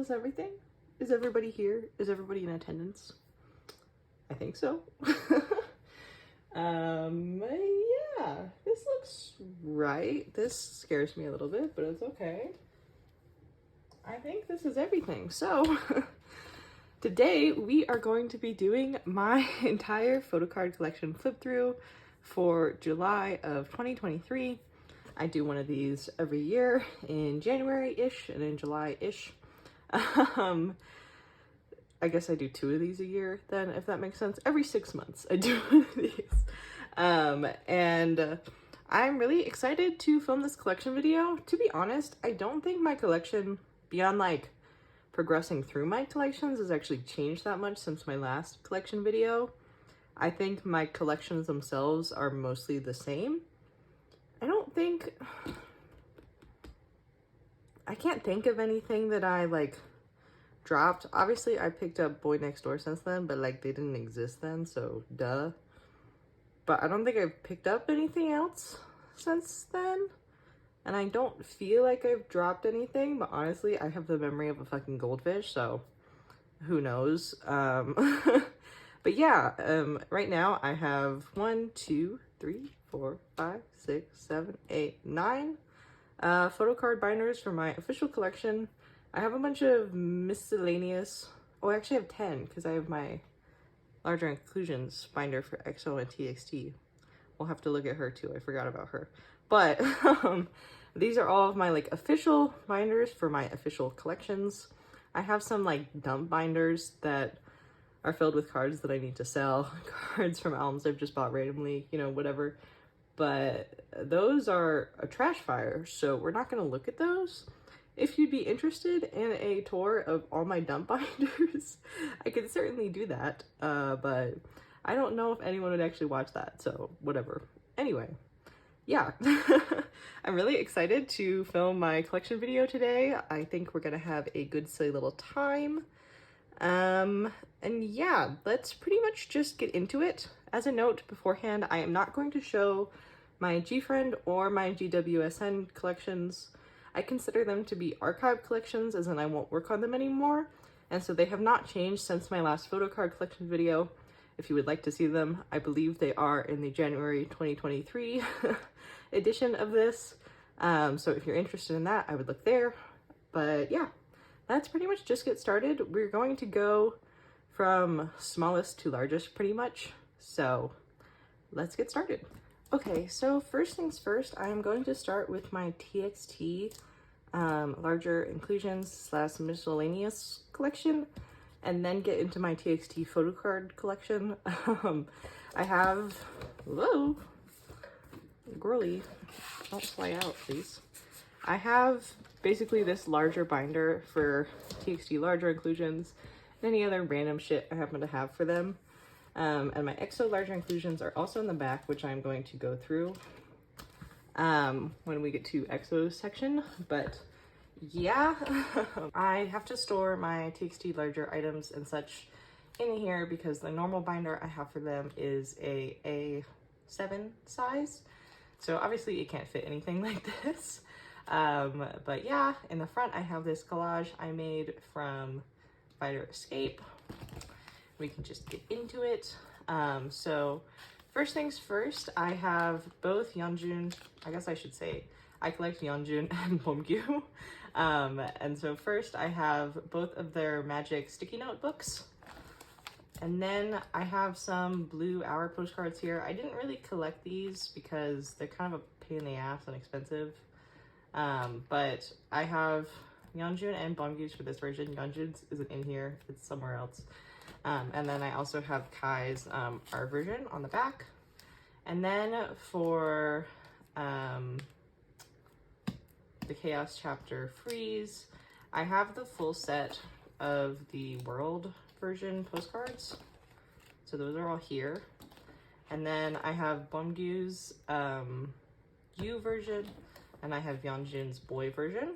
this everything? Is everybody here? Is everybody in attendance? I think so. Yeah, this looks right. This scares me a little bit, but it's okay. I think this is everything. So today we are going to be doing my entire photocard collection flip through for July of 2023. I do one of these every year in January-ish and in July-ish. I guess I do 2 of these a year then, if that makes sense. Every 6 months I do one of these. I'm really excited to film this collection video. To be honest, I don't think my collection, beyond like progressing through my collections, has actually changed that much since my last collection video. I think my collections themselves are mostly the same. I can't think of anything that I like dropped. Obviously I picked up Boynextdoor since then, but like they didn't exist then, so duh. But I don't think I've picked up anything else since then, and I don't feel like I've dropped anything, but honestly I have the memory of a fucking goldfish, so who knows. But yeah, right now I have 1, 2, 3, 4, 5, 6, 7, 8, 9 photocard binders for my official collection. I have a bunch of miscellaneous, oh, I actually have 10 because I have my larger inclusions binder for XO and TXT. We'll have to look at her too, I forgot about her. But these are all of my like official binders for my official collections. I have some like dump binders that are filled with cards that I need to sell, cards from albums I've just bought randomly, you know, whatever. But those are a trash fire, so we're not going to look at those. If you'd be interested in a tour of all my dump binders, I could certainly do that, but I don't know if anyone would actually watch that, so whatever. Anyway, yeah, I'm really excited to film my collection video today. I think we're gonna have a good silly little time. And yeah, let's pretty much just get into it. As a note beforehand, I am not going to show my GFriend or my GWSN collections. I consider them to be archive collections, as in I won't work on them anymore, and so they have not changed since my last photocard collection video. If you would like to see them, I believe they are in the January 2023 edition of this. So if you're interested in that, I would look there. But yeah, let's pretty much just get started. We're going to go from smallest to largest pretty much. So let's get started. Okay, so first things first, I'm going to start with my TXT larger inclusions / miscellaneous collection, and then get into my TXT photocard collection. I have, whoa, girly, don't fly out, please. I have basically this larger binder for TXT larger inclusions and any other random shit I happen to have for them. And my XO larger inclusions are also in the back, which I'm going to go through when we get to XO's section. But yeah, I have to store my TXT larger items and such in here because the normal binder I have for them is a A7 size. So obviously it can't fit anything like this. But yeah, in the front I have this collage I made from Fighter Escape. We can just get into it. So first things first, I have both Yeonjun, I guess I should say, I collect Yeonjun and Beomgyu. And so first I have both of their magic sticky note books. And then I have some blue hour postcards here. I didn't really collect these because they're kind of a pain in the ass and expensive. But I have Yeonjun and Beomgyu's for this version. Yeonjun's isn't in here, it's somewhere else. And then I also have Kai's R version on the back. And then for the Chaos chapter Freeze, I have the full set of the World version postcards. So those are all here. And then I have Beomgyu's U version, and I have Yeonjun's Boy version.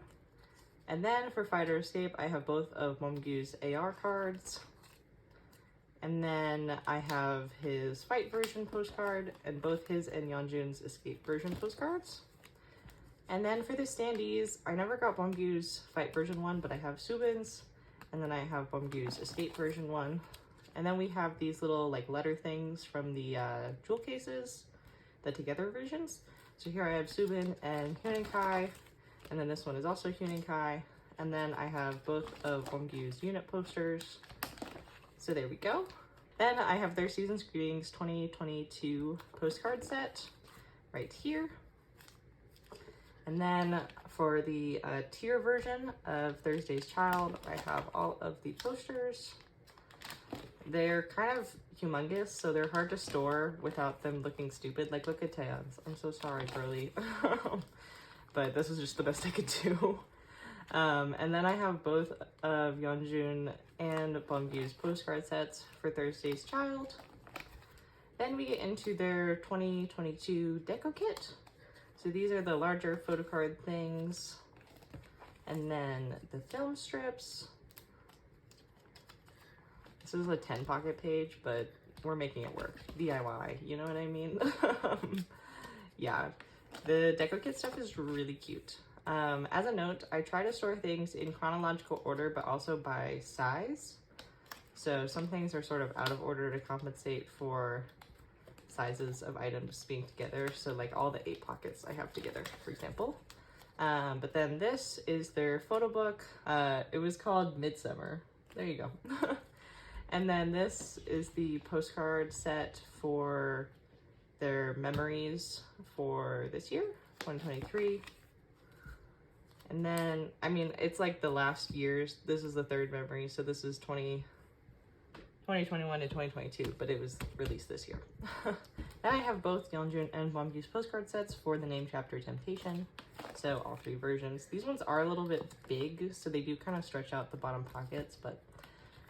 And then for Fighter Escape, I have both of Beomgyu's AR cards. And then I have his Fight version postcard and both his and Yeonjun's Escape version postcards. And then for the standees, I never got Beomgyu's Fight version one, but I have Subin's And then I have Bumgyu's Escape version 1. And then we have these little like letter things from the jewel cases, the together versions. So here I have Subin and Kai, and then this one is also Kai. And then I have both of Bumgyu's unit posters. So there we go. Then I have their Season's Greetings 2022 postcard set right here. And then for the tier version of Thursday's Child, I have all of the posters. They're kind of humongous, so they're hard to store without them looking stupid. Like, look at Chaeyoung's. I'm so sorry, girly. But this is just the best I could do. And then I have both of Yeonjun and Bumgyu's postcard sets for Thursday's Child. Then we get into their 2022 deco kit. So these are the larger photocard things. And then the film strips. This is a 10 pocket page, but we're making it work. DIY, you know what I mean? Yeah, the deco kit stuff is really cute. As a note, I try to store things in chronological order, but also by size. So some things are sort of out of order to compensate for sizes of items being together. So like all the 8 pockets I have together, for example. But then this is their photo book. It was called Midsummer. There you go. And then this is the postcard set for their memories for this year, 2023. And then, I mean, it's like the last year's. This is the 3rd memory, so this is 2021 to 2022, but it was released this year. Then I have both Yeonjun and Bumgyu's postcard sets for the name chapter Temptation. So all 3 versions. These ones are a little bit big, so they do kind of stretch out the bottom pockets, but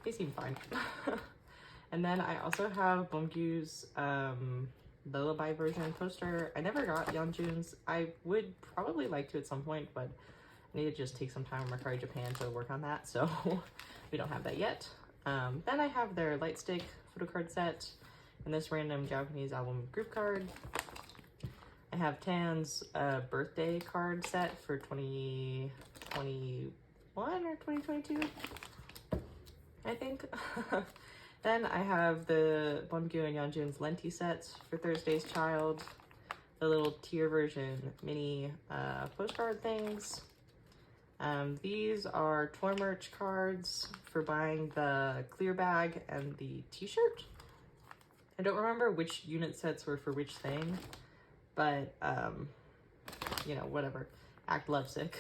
they seem fine. And then I also have Bumgyu's Lullaby version poster. I never got Yeonjun's. I would probably like to at some point, but I need to just take some time in Mercari Japan to work on that, so we don't have that yet. Then I have their Lightstick photocard set and this random Japanese album group card. I have Tan's birthday card set for 2021 or 2022, I think. Then I have the Bumgyu and Yeonjun's Lenti sets for Thursday's Child, the little tier version mini postcard things. These are toy merch cards for buying the clear bag and the t-shirt. I don't remember which unit sets were for which thing, but you know, whatever. Act lovesick.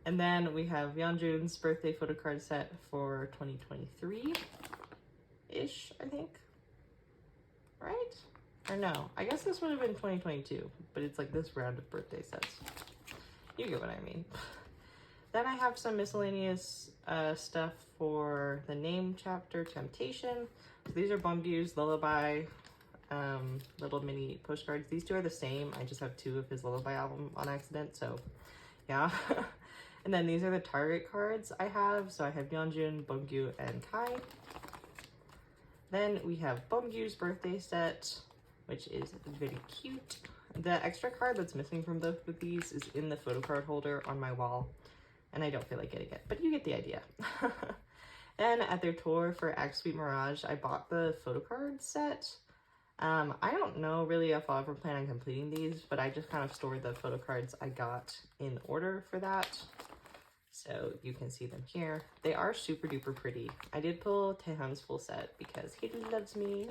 And then we have Yeonjun's birthday photocard set for 2023-ish, I think. Right? Or no, I guess this would have been 2022, but it's like this round of birthday sets. You get what I mean. Then I have some miscellaneous stuff for the name chapter Temptation. So these are Bumgyu's Lullaby little mini postcards. These 2 are the same. I just have 2 of his Lullaby album on accident, so yeah. And then these are the Target cards I have. So I have Yeonjun, Bumgyu, and Kai. Then we have Bumgyu's birthday set, which is very cute. The extra card that's missing from both of these is in the photo card holder on my wall, and I don't feel like getting it, but you get the idea. Then at their tour for Act Sweet Mirage, I bought the photo card set. I don't know really if I'll ever plan on completing these, but I just kind of stored the photo cards I got in order for that. So you can see them here. They are super duper pretty. I did pull Taehyun's full set because he loves me.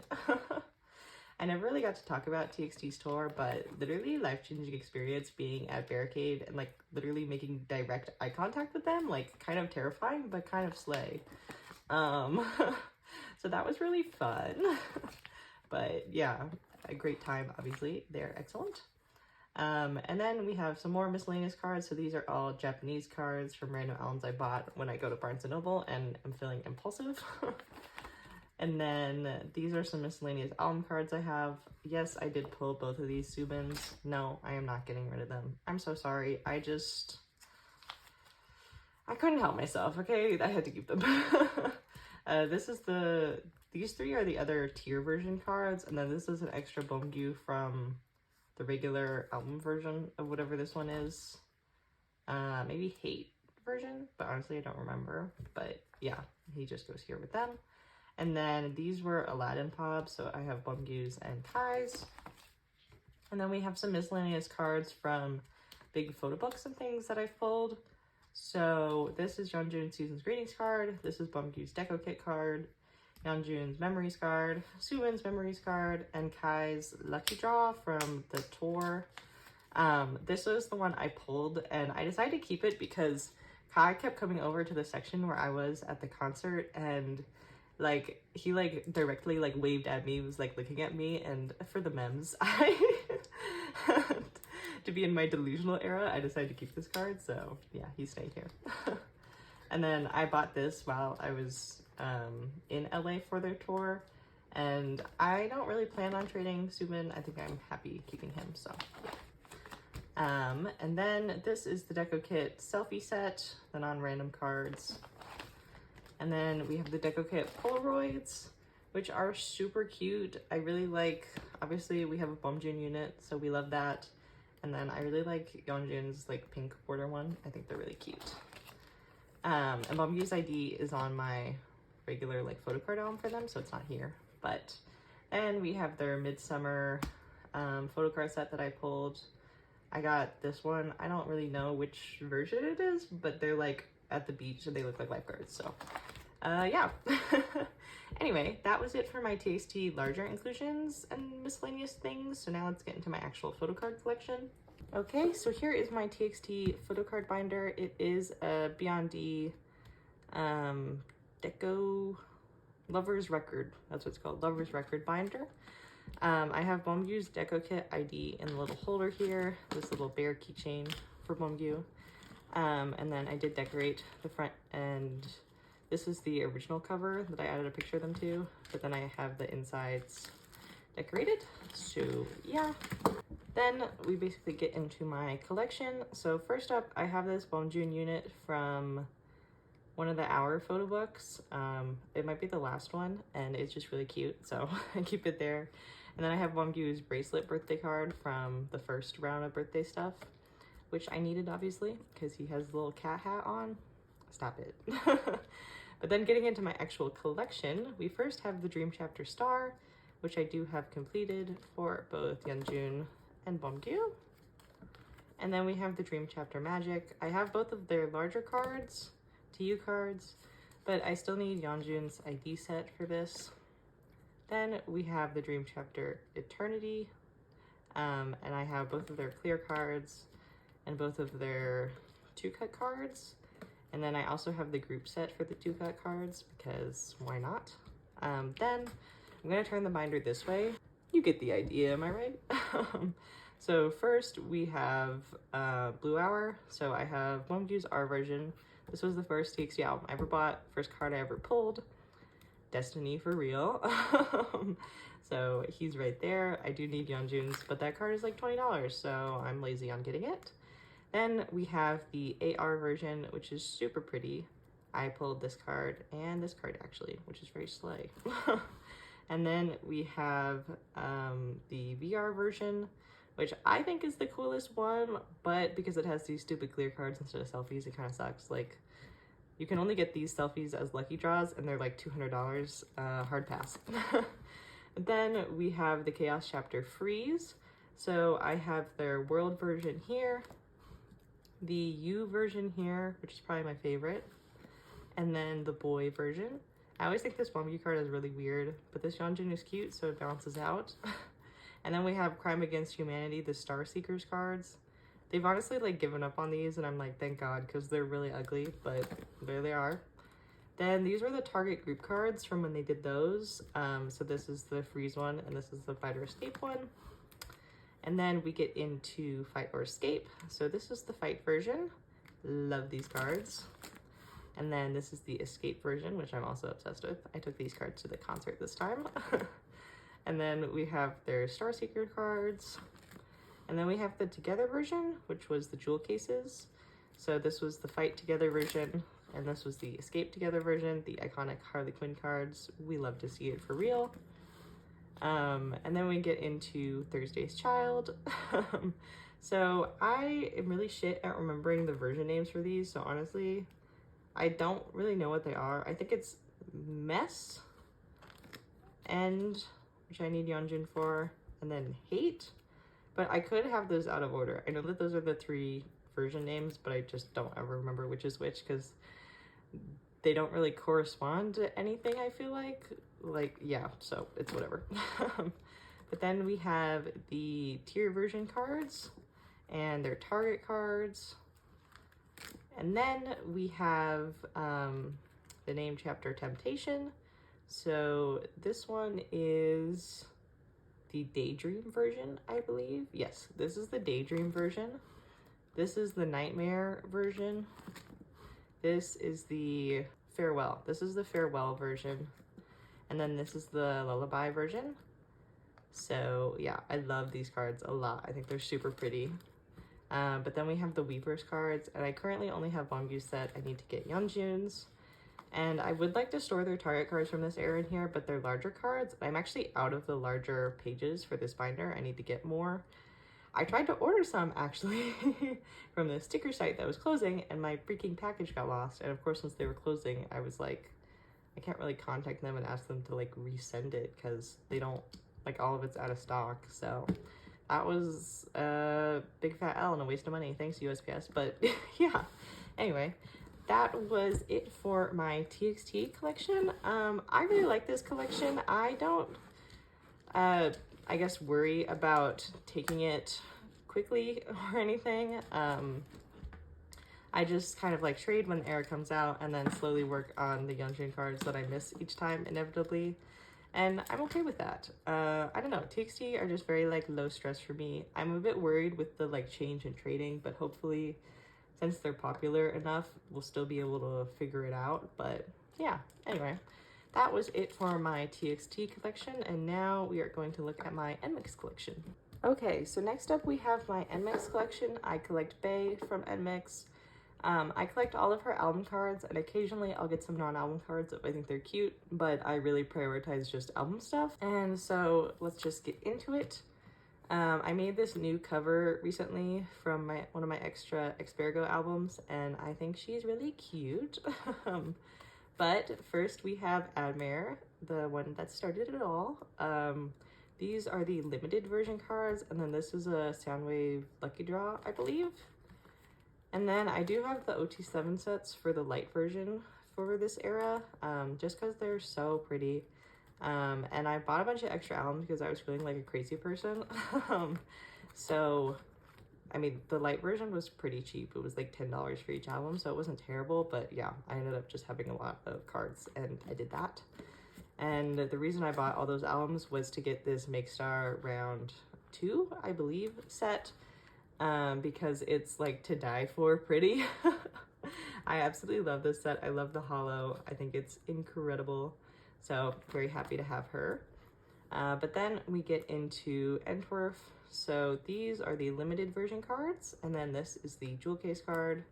I never really got to talk about TXT's tour, but literally life-changing experience being at Barricade and like literally making direct eye contact with them, like kind of terrifying, but kind of slay. So that was really fun. But yeah, a great time, obviously. They're excellent. And then we have some more miscellaneous cards. So these are all Japanese cards from random albums I bought when I go to Barnes & Noble and I'm feeling impulsive. And then these are some miscellaneous album cards I have. Yes, I did pull both of these Subins. No, I am not getting rid of them. I'm so sorry. I couldn't help myself, okay? I had to keep them. These 3 are the other tier version cards, and then this is an extra Bumgyu from the regular album version of whatever this one is. Maybe Hate version, but honestly I don't remember. But yeah, he just goes here with them. And then these were Aladdin Pops, so I have Bumgyus and Kai's. And then we have some miscellaneous cards from big photo books and things that I've pulled. So this is Yeonjun's Season's Greetings card. This is Bumgyu's Deco Kit card. Yeonjun's Memories card. Suwin's Memories card. And Kai's Lucky Draw from the tour. This was the one I pulled, and I decided to keep it because Kai kept coming over to the section where I was at the concert, and like he like directly like waved at me, was like looking at me, and for the memes, I to be in my delusional era, I decided to keep this card. So yeah, he stayed here. And then I bought this while I was in LA for their tour, and I don't really plan on trading Subin. I think I'm happy keeping him, so yeah. And then this is the Deco Kit selfie set, the non-random cards. And then we have the Deco Kit Polaroids, which are super cute. I really like, obviously we have a Bumjun unit, so we love that. And then I really like Yeonjun's like pink border one. I think they're really cute. And Bumgyu's ID is on my regular like photocard album for them, so it's not here. But then we have their midsummer photocard set that I pulled. I got this one. I don't really know which version it is, but they're like at the beach and they look like lifeguards. So yeah. Anyway, that was it for my TXT larger inclusions and miscellaneous things. So now let's get into my actual photocard collection. Okay, so here is my TXT photocard binder. It is a Beyond D Deco Lover's Record. That's what it's called, Lover's Record binder. I have Bumgyu's Deco Kit ID in the little holder here, this little bear keychain for Bumgyu. And then I did decorate the front, and this is the original cover that I added a picture of them to, but then I have the insides decorated. So yeah, then we basically get into my collection. So first up, I have this Bumjun unit from one of the Hour photo books. It might be the last one, and it's just really cute, so I keep it there. And then I have Bumgyu's bracelet birthday card from the first round of birthday stuff, which I needed obviously because he has the little cat hat on. Stop it. But then getting into my actual collection, we first have the Dream Chapter Star, which I do have completed for both Yeonjun and Bumgyu. And then we have the Dream Chapter Magic. I have both of their larger cards, TU cards, but I still need Yeonjun's ID set for this. Then we have the Dream Chapter Eternity, and I have both of their clear cards and both of their 2-cut cards. And then I also have the group set for the 2-cut cards because why not? Then I'm gonna turn the binder this way. You get the idea, am I right? So first we have Blue Hour. So I have Bumgyu's R version. This was the first TXT album I ever bought, first card I ever pulled. Destiny for real. So he's right there. I do need Yeonjun's, but that card is like $20, so I'm lazy on getting it. Then we have the AR version, which is super pretty. I pulled this card and this card actually, which is very slay. And then we have the VR version, which I think is the coolest one, but because it has these stupid clear cards instead of selfies, it kind of sucks. Like, you can only get these selfies as lucky draws, and they're like $200, hard pass. Then we have the Chaos Chapter Freeze. So I have their world version here, the U version here, which is probably my favorite, and then the boy version. I always think this Bumgyu card is really weird, but this Yeonjun is cute, so it balances out. And then we have Crime Against Humanity, the Star Seekers cards. They've honestly like given up on these, and I'm like, thank God, because they're really ugly, but there they are. Then these were the Target group cards from when they did those. So this is the Freeze one, and this is the Fight or Escape one. And then we get into Fight or Escape. So this is the Fight version. Love these cards. And then this is the Escape version, which I'm also obsessed with. I took these cards to the concert this time. And then we have their Star Seeker cards. And then we have the Together version, which was the jewel cases. So this was the Fight Together version, and this was the Escape Together version, the iconic Harley Quinn cards. We love to see it for real. And then we get into Thursday's Child. So I am really shit at remembering the version names for these, so honestly, I don't really know what they are. I think it's Mess, End, which I need Yeonjun for, and then Hate. But I could have those out of order. I know that those are the 3 version names, but I just don't ever remember which is which because they don't really correspond to anything, I feel like. Like, yeah, so it's whatever. But then we have the tier version cards and their target cards. And then we have the name chapter Temptation. So this one is the Daydream version, I believe. Yes, this is the Daydream version. This is the Nightmare version. This is the Farewell. This is the Farewell version. And then this is the Lullaby version. So yeah, I love these cards a lot. I think they're super pretty. But then we have the Weavers cards, and I currently only have Bongyu set. I need to get Yeonjun's. And I would like to store their target cards from this era in here, but they're larger cards. I'm actually out of the larger pages for this binder. I need to get more. I tried to order some, actually, from the sticker site that was closing, and my freaking package got lost. And of course, since they were closing, I was like, I can't really contact them and ask them to, like, resend it, because they don't, like, all of it's out of stock. So that was a big fat L and a waste of money. Thanks, USPS. But yeah, anyway, that was it for my TXT collection. I really like this collection. I don't, I guess, worry about taking it quickly or anything. I just kind of like trade when the era comes out and then slowly work on the Yeonjun cards that I miss each time inevitably. And I'm okay with that. I don't know, TXT are just very like low stress for me. I'm a bit worried with the like change in trading, but hopefully since they're popular enough, we'll still be able to figure it out. But yeah, anyway, that was it for my TXT collection. And now we are going to look at my nmixx collection. Okay, so next up we have my nmixx collection. I collect Bae from nmixx. I collect all of her album cards, and occasionally I'll get some non-album cards if I think they're cute, but I really prioritize just album stuff. And so let's just get into it. I made this new cover recently from one of my extra Expergo albums, and I think she's really cute. But first we have Admire, the one that started it all. These are the limited version cards, and then this is a Soundwave Lucky Draw, I believe. And then I do have the OT7 sets for the light version for this era, just because they're so pretty. And I bought a bunch of extra albums because I was feeling like a crazy person. So, I mean, the light version was pretty cheap. It was like $10 for each album, so it wasn't terrible. But yeah, I ended up just having a lot of cards, and I did that. And the reason I bought all those albums was to get this Make Star Round 2, I believe, set. Because it's like to die for pretty. I absolutely love this set. I love the holo. I think it's incredible. So very happy to have her. But then we get into Antwerp. So these are the limited version cards. And then this is the jewel case card.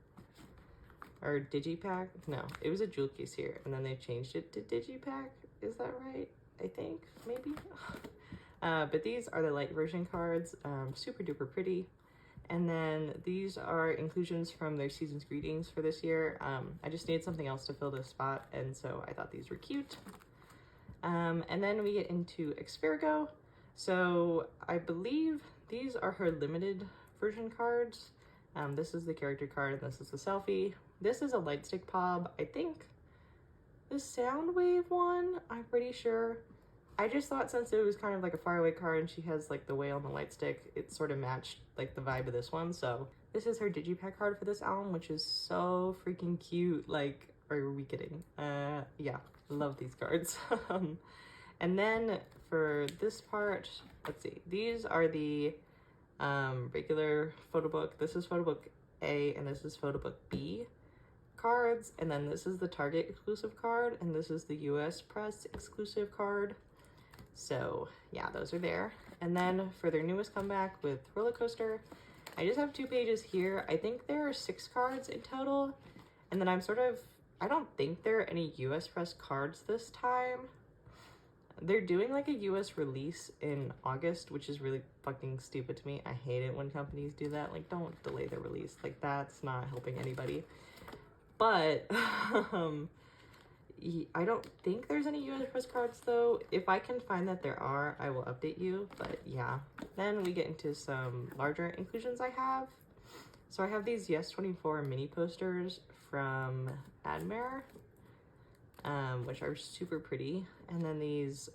Or digipack. No, it was a jewel case here. And then they changed it to digipack. Is that right? I think, maybe. But these are the light version cards. Super duper pretty. And then these are inclusions from their season's greetings for this year. I just needed something else to fill this spot, and so I thought these were cute. And then we get into Expergo. So I believe these are her limited version cards. This is the character card, and this is the selfie. This is a Lightstick Pob. I think the Soundwave one, I'm pretty sure. I just thought since it was kind of like a faraway card and she has like the whale and the light stick, it sort of matched like the vibe of this one. So this is her digipack card for this album, which is so freaking cute. Like, are we kidding? Yeah, love these cards. And then for this part, let's see, these are the regular photo book. This is photo book A and this is photo book B cards. And then this is the Target exclusive card and this is the US Press exclusive card. So yeah, those are there. And then for their newest comeback with Roller Coaster, I just have 2 pages here. I think there are 6 cards in total. And then I don't think there are any US Press cards this time. They're doing like a US release in August, which is really fucking stupid to me. I hate it when companies do that. Like, don't delay their release. Like, that's not helping anybody. But I don't think there's any US postcards though. If I can find that there are, I will update you. But yeah, then we get into some larger inclusions I have. So I have these Yes 24 mini posters from Admire, which are super pretty. And then these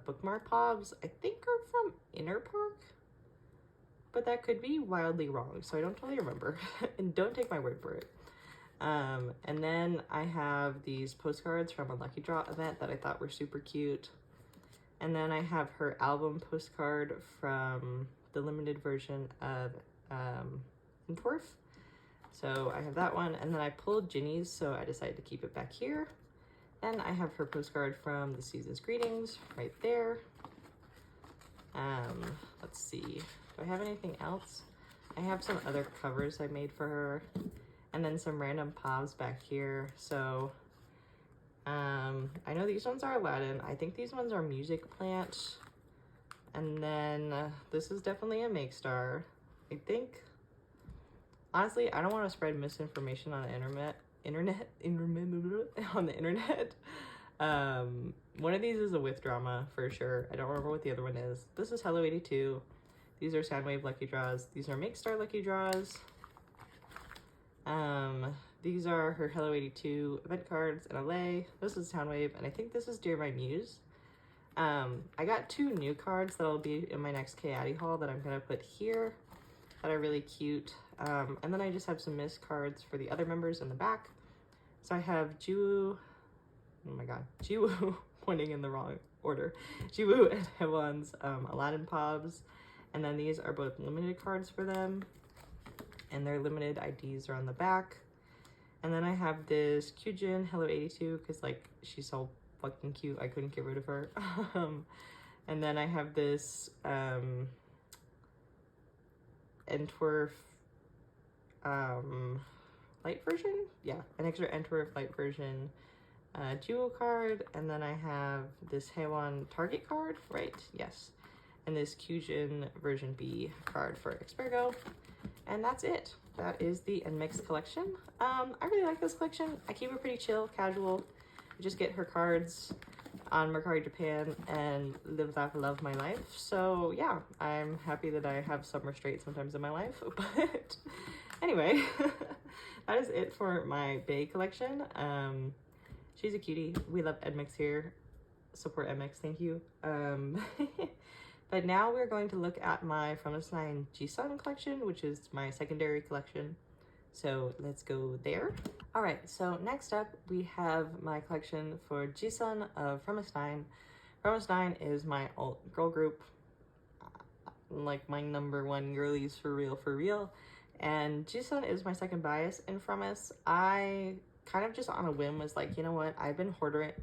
bookmark pobs, I think are from Inner Park, but that could be wildly wrong. So I don't totally remember and don't take my word for it. And then I have these postcards from a Lucky Draw event that I thought were super cute. And then I have her album postcard from the limited version of Dwarf. So I have that one, and then I pulled Ginny's, so I decided to keep it back here. And I have her postcard from the season's greetings right there. Let's see, do I have anything else? I have some other covers I made for her, and then some random pops back here. So I know these ones are Aladdin. I think these ones are Music Plant. And then this is definitely a Make Star, I think. Honestly, I don't want to spread misinformation on the internet. On the internet. One of these is a With Drama for sure. I don't remember what the other one is. This is Hello 82. These are Soundwave Lucky Draws. These are Make Star Lucky Draws. These are her Hello 82 event cards in LA. This is Soundwave, and I think this is Dear My Muse. I got 2 new cards that'll be in my next Chaeyoung haul that I'm gonna put here that are really cute. And then I just have some missed cards for the other members in the back. So I have Jiwoo, oh my god, Jiwoo, pointing in the wrong order. Jiwoo and Hewon's Aladdin Pobs. And then these are both limited cards for them. And their limited IDs are on the back. And then I have this Kyujin Hello 82, because like she's so fucking cute, I couldn't get rid of her. And then I have this Antwerp light version, yeah, an extra Antwerp light version Jewel card. And then I have this Haewon Target card, right? Yes. And this Kyujin version B card for Xpergo. And that's it. That is the nmixx collection. I really like this collection. I keep it pretty chill, casual. I just get her cards on Mercari Japan and live, laugh, love my life. So yeah, I'm happy that I have some restraint sometimes in my life. But anyway, that is it for my Bae collection. She's a cutie. We love nmixx here. Support nmixx, thank you. But now we're going to look at my From the Nine Jisun collection, which is my secondary collection. So let's go there. All right, so next up we have my collection for Jisun of From Nine. From Nine is my alt girl group, like my #1 girlies for real. And Jisun is my second bias in From Us. I kind of just on a whim was like, you know what, I've been hoarding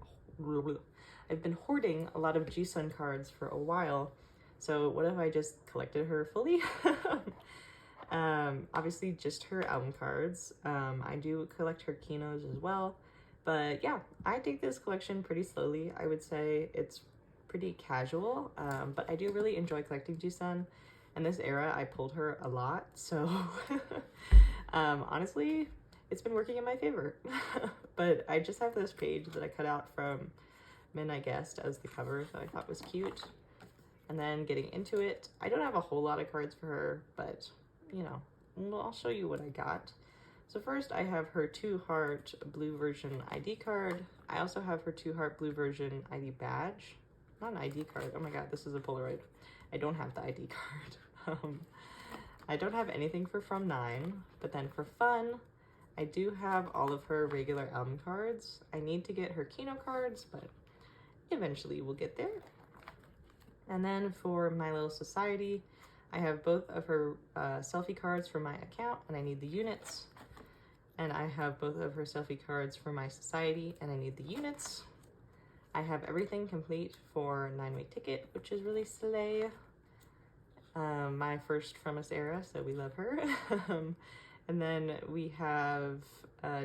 a lot of Jisun cards for a while. So what if I just collected her fully? Obviously just her album cards. I do collect her kinos as well. But yeah, I take this collection pretty slowly. I would say it's pretty casual, but I do really enjoy collecting Jisun. In this era, I pulled her a lot. So honestly, it's been working in my favor. But I just have this page that I cut out from Midnight Guest as the cover that I thought was cute. And then getting into it, I don't have a whole lot of cards for her, but you know, I'll show you what I got. So first I have her 2-heart blue version ID card. I also have her 2-heart blue version ID badge. Not an ID card, oh my god, this is a Polaroid. I don't have the ID card. I don't have anything for From Nine, but then for fun, I do have all of her regular album cards. I need to get her Kino cards, but eventually we'll get there. And then for My Little Society, I have both of her selfie cards for my account, and I need the units. And I have both of her selfie cards for my society, and I need the units. I have everything complete for 9-Way Ticket, which is really slay. My first From Us era, so we love her. And then we have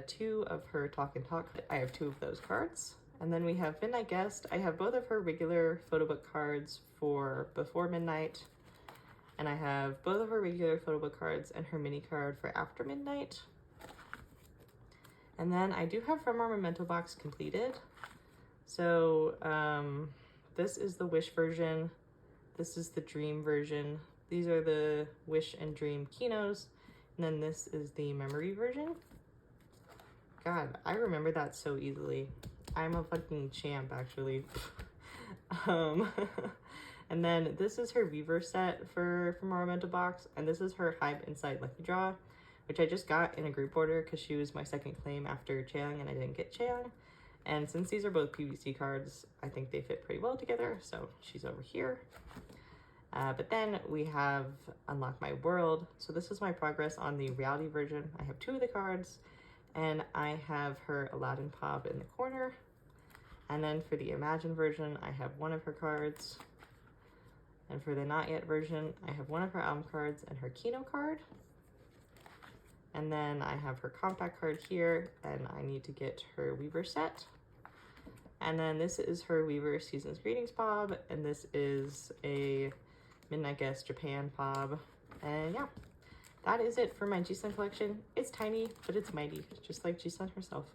2 of her Talk and Talk. I have 2 of those cards. And then we have Midnight Guest. I have both of her regular photo book cards for Before Midnight. And I have both of her regular photo book cards and her mini card for After Midnight. And then I do have From Our Memento box completed. So this is the Wish version. This is the Dream version. These are the Wish and Dream Kinos. And then this is the Memory version. God, I remember that so easily. I'm a fucking champ, actually. And then this is her Weaver set from our Memento box, and this is her Hive Inside Lucky Draw, which I just got in a group order because she was my second claim after Chaeyoung, and I didn't get Chaeyoung. And since these are both PVC cards, I think they fit pretty well together, so she's over here. But then we have Unlock My World. So this is my progress on the reality version. I have 2 of the cards, and I have her Aladdin Pop in the corner. And then for the Imagine version, I have 1 of her cards. And for the Not Yet version, I have 1 of her album cards and her Kino card. And then I have her compact card here, and I need to get her Weaver set. And then this is her Weaver Season's Greetings Pob, and this is a Midnight Guest Japan Pob. And yeah, that is it for my Jisun collection. It's tiny, but it's mighty, just like Jisun herself.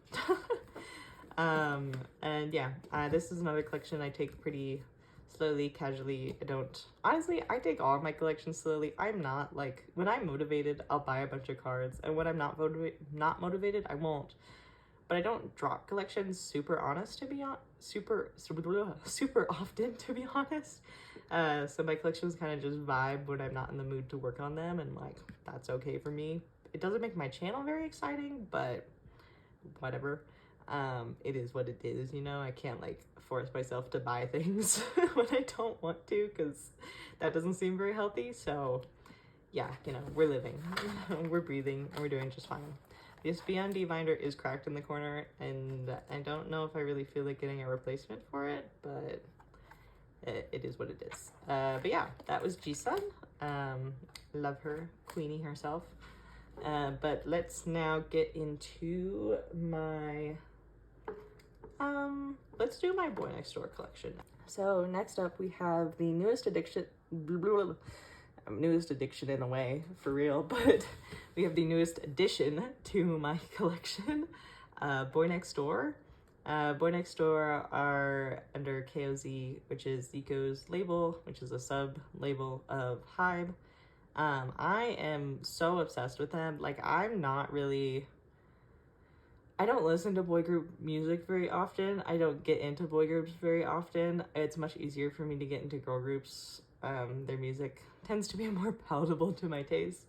And yeah, this is another collection I take pretty slowly, casually. Honestly, I take all of my collections slowly. I'm not like, when I'm motivated, I'll buy a bunch of cards, and when I'm not motivated, I won't. But I don't drop collections super often, to be honest. So my collections kind of just vibe when I'm not in the mood to work on them, and like, that's okay for me. It doesn't make my channel very exciting, but whatever. It is what it is, you know. I can't like force myself to buy things when I don't want to, because that doesn't seem very healthy. So yeah, you know, we're living, we're breathing, and we're doing just fine. This B&D binder is cracked in the corner, and I don't know if I really feel like getting a replacement for it, but it is what it is. But yeah, that was Jisun. Love her, Queenie herself. But let's now get into my let's do my boynextdoor collection. So next up we have the newest addiction in a way, for real, but we have the newest addition to my collection, boynextdoor. Boynextdoor are under KOZ, which is Zico's label, which is a sub label of Hive. I am so obsessed with them. Like, I don't listen to boy group music very often. I don't get into boy groups very often. It's much easier for me to get into girl groups. Their music tends to be more palatable to my taste,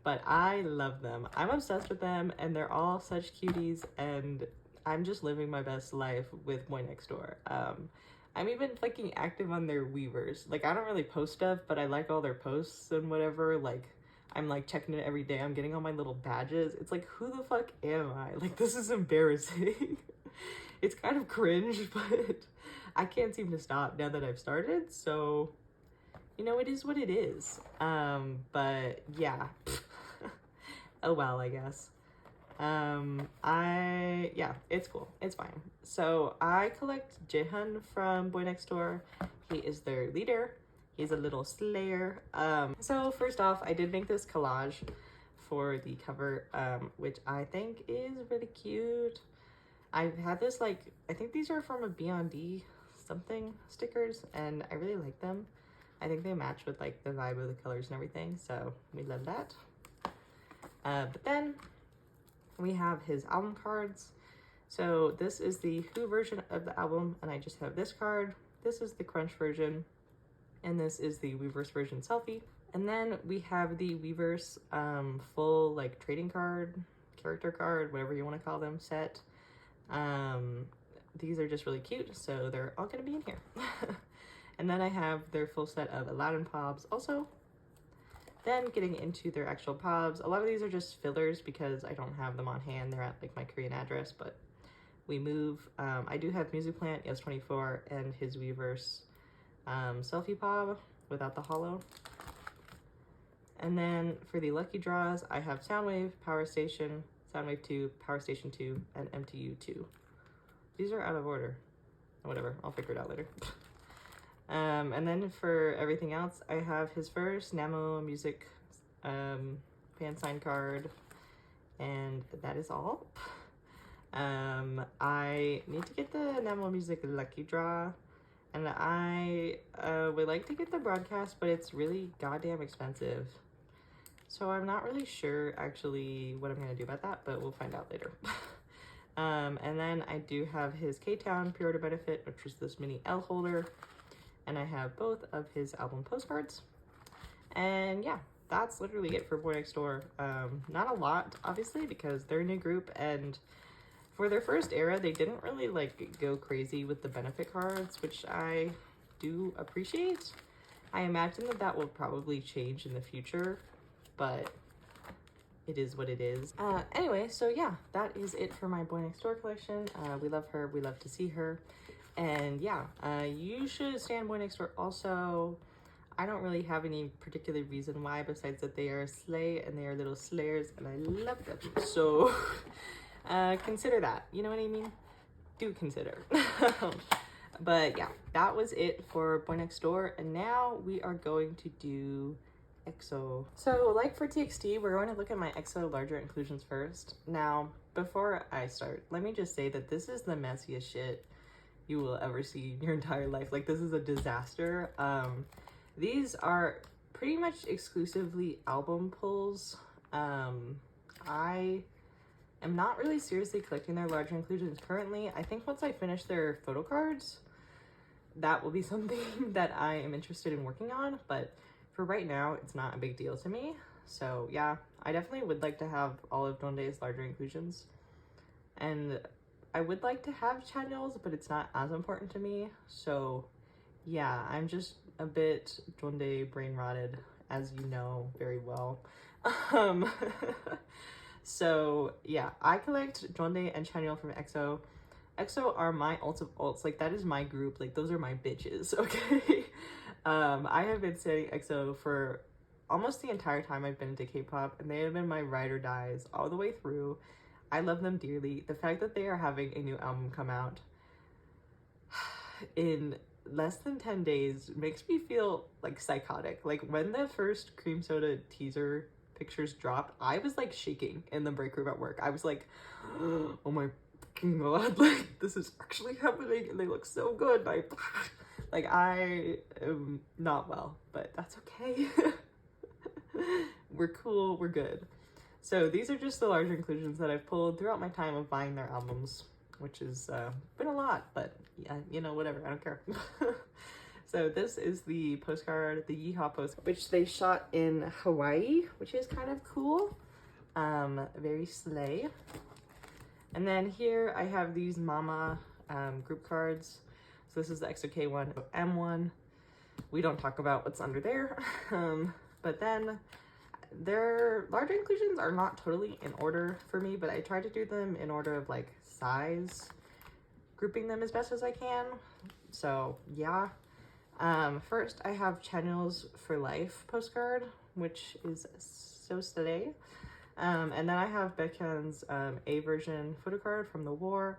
but I love them. I'm obsessed with them, and they're all such cuties, and I'm just living my best life with boynextdoor. I'm even fucking active on their Weavers. Like, I don't really post stuff, but I like all their posts and whatever. Like, I'm like checking it every day. I'm getting all my little badges. It's like, who the fuck am I? Like, this is embarrassing. It's kind of cringe, but I can't seem to stop now that I've started. So, you know, it is what it is. But yeah. Oh well, I guess. Yeah, it's cool. It's fine. So I collect Jisun from boynextdoor. He is their leader. He's a little slayer. So first off, I did make this collage for the cover, which I think is really cute. I've had this, like, I think these are from a B&D something stickers, and I really like them. I think they match with like the vibe of the colors and everything, so we love that. But then we have his album cards. So this is the Who version of the album, and I just have this card. This is the Crunch version, and this is the Weverse version Selfie. And then we have the Weverse full like trading card, character card, whatever you want to call them, set. These are just really cute, so they're all gonna be in here. And then I have their full set of Aladdin Pobs also. Then getting into their actual Pobs. A lot of these are just fillers because I don't have them on hand. They're at like my Korean address, but we move. I do have Music Plant, Yes24, and his Weverse Selfie Pob without the hollow. And then for the lucky draws, I have Soundwave, Power Station, Soundwave 2, Power Station 2, and MTU 2. These are out of order. Whatever, I'll figure it out later. And then for everything else, I have his first nmixx fan sign card, and that is all. I need to get the nmixx lucky draw, and I would like to get the broadcast, but it's really goddamn expensive. So I'm not really sure actually what I'm gonna do about that, but we'll find out later. And then I do have his K-Town pre-order benefit, which was this mini L holder, and I have both of his album postcards. And yeah, that's literally it for boynextdoor. Not a lot, obviously, because they're a new group, and for their first era, they didn't really like go crazy with the benefit cards, which I do appreciate. I imagine that that will probably change in the future, but it is what it is. Anyway, so yeah, that is it for my boynextdoor collection. We love her, we love to see her. And yeah, you should stand boynextdoor also. I don't really have any particular reason why, besides that they are a slay and they are little slayers and I love them. So consider that, you know what I mean? Do consider. But yeah, that was it for boynextdoor, and now we are going to do EXO. So like for TXT, we're going to look at my EXO larger inclusions first. Now, before I start, let me just say that this is the messiest shit you will ever see in your entire life. Like, this is a disaster. These are pretty much exclusively album pulls. I am not really seriously collecting their larger inclusions currently. I think once I finish their photo cards, that will be something that I am interested in working on, but for right now, it's not a big deal to me. So yeah, I definitely would like to have all of Dondae's larger inclusions. And I would like to have channels, but it's not as important to me. So yeah, I'm just a bit Dondae brain rotted, as you know very well. So yeah, I collect Dondae and Chanyeol from EXO. EXO are my ults of ults. Like, that is my group. Like, those are my bitches, okay? I have been studying EXO for almost the entire time I've been into K-pop, and they have been my ride or dies all the way through. I love them dearly. The fact that they are having a new album come out in less than 10 days makes me feel like psychotic. Like, when the first Cream Soda teaser pictures dropped, I was like shaking in the break room at work. I was like, oh my god, like, this is actually happening and they look so good. Like, I am not well, but that's okay. We're cool, we're good. So these are just the larger inclusions that I've pulled throughout my time of buying their albums, which has been a lot, but yeah, you know, whatever, I don't care. So this is the postcard, the Yeehaw postcard, which they shot in Hawaii, which is kind of cool. Very slay. And then here I have these Mama group cards. So this is the EXO-K one, M1. We don't talk about what's under there. But then their larger inclusions are not totally in order for me, but I try to do them in order of like size, grouping them as best as I can. So yeah. First I have Chanyeol's For Life postcard, which is so slay. And then I have Baekhyun's A version photocard from the war.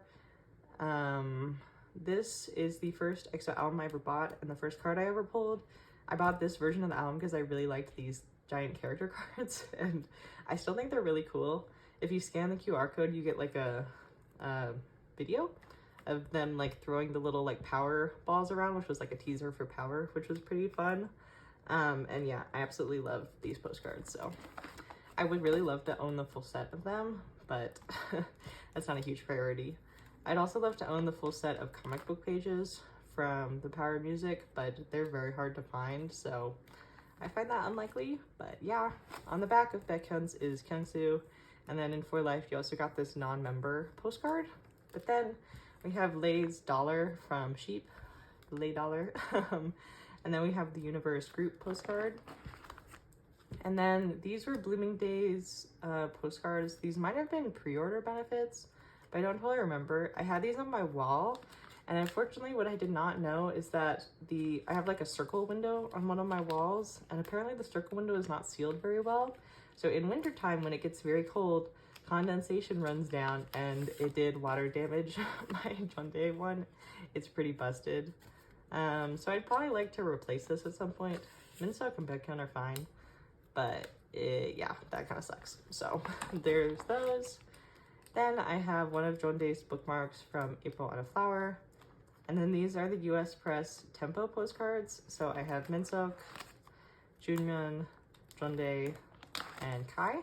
This is the first EXO album I ever bought and the first card I ever pulled. I bought this version of the album because I really liked these giant character cards, and I still think they're really cool. If you scan the QR code, you get like a video of them like throwing the little like power balls around, which was like a teaser for Power, which was pretty fun. And yeah, I absolutely love these postcards. So I would really love to own the full set of them, but that's not a huge priority. I'd also love to own the full set of comic book pages from the Power music, but they're very hard to find, so I find that unlikely. But yeah, on the back of Baekhyun's is Kyungsoo, and then in For Life you also got this non-member postcard. But then we have Lay's Dollar from Sheep, Lay Dollar, and then we have the Universe group postcard. And then these were Blooming Days postcards. These might have been pre-order benefits, but I don't totally remember. I had these on my wall, and unfortunately what I did not know is that I have like a circle window on one of my walls, and apparently the circle window is not sealed very well. So in wintertime, when it gets very cold, condensation runs down and it did water damage my Jondae one. It's pretty busted. So I'd probably like to replace this at some point. Minsook and Baekhyun are fine, but yeah, that kind of sucks. So there's those. Then I have one of Jondae's bookmarks from April on a Flower. And then these are the US Press Tempo postcards. So I have Minsook, Junmyeon, Jondae, and Kai.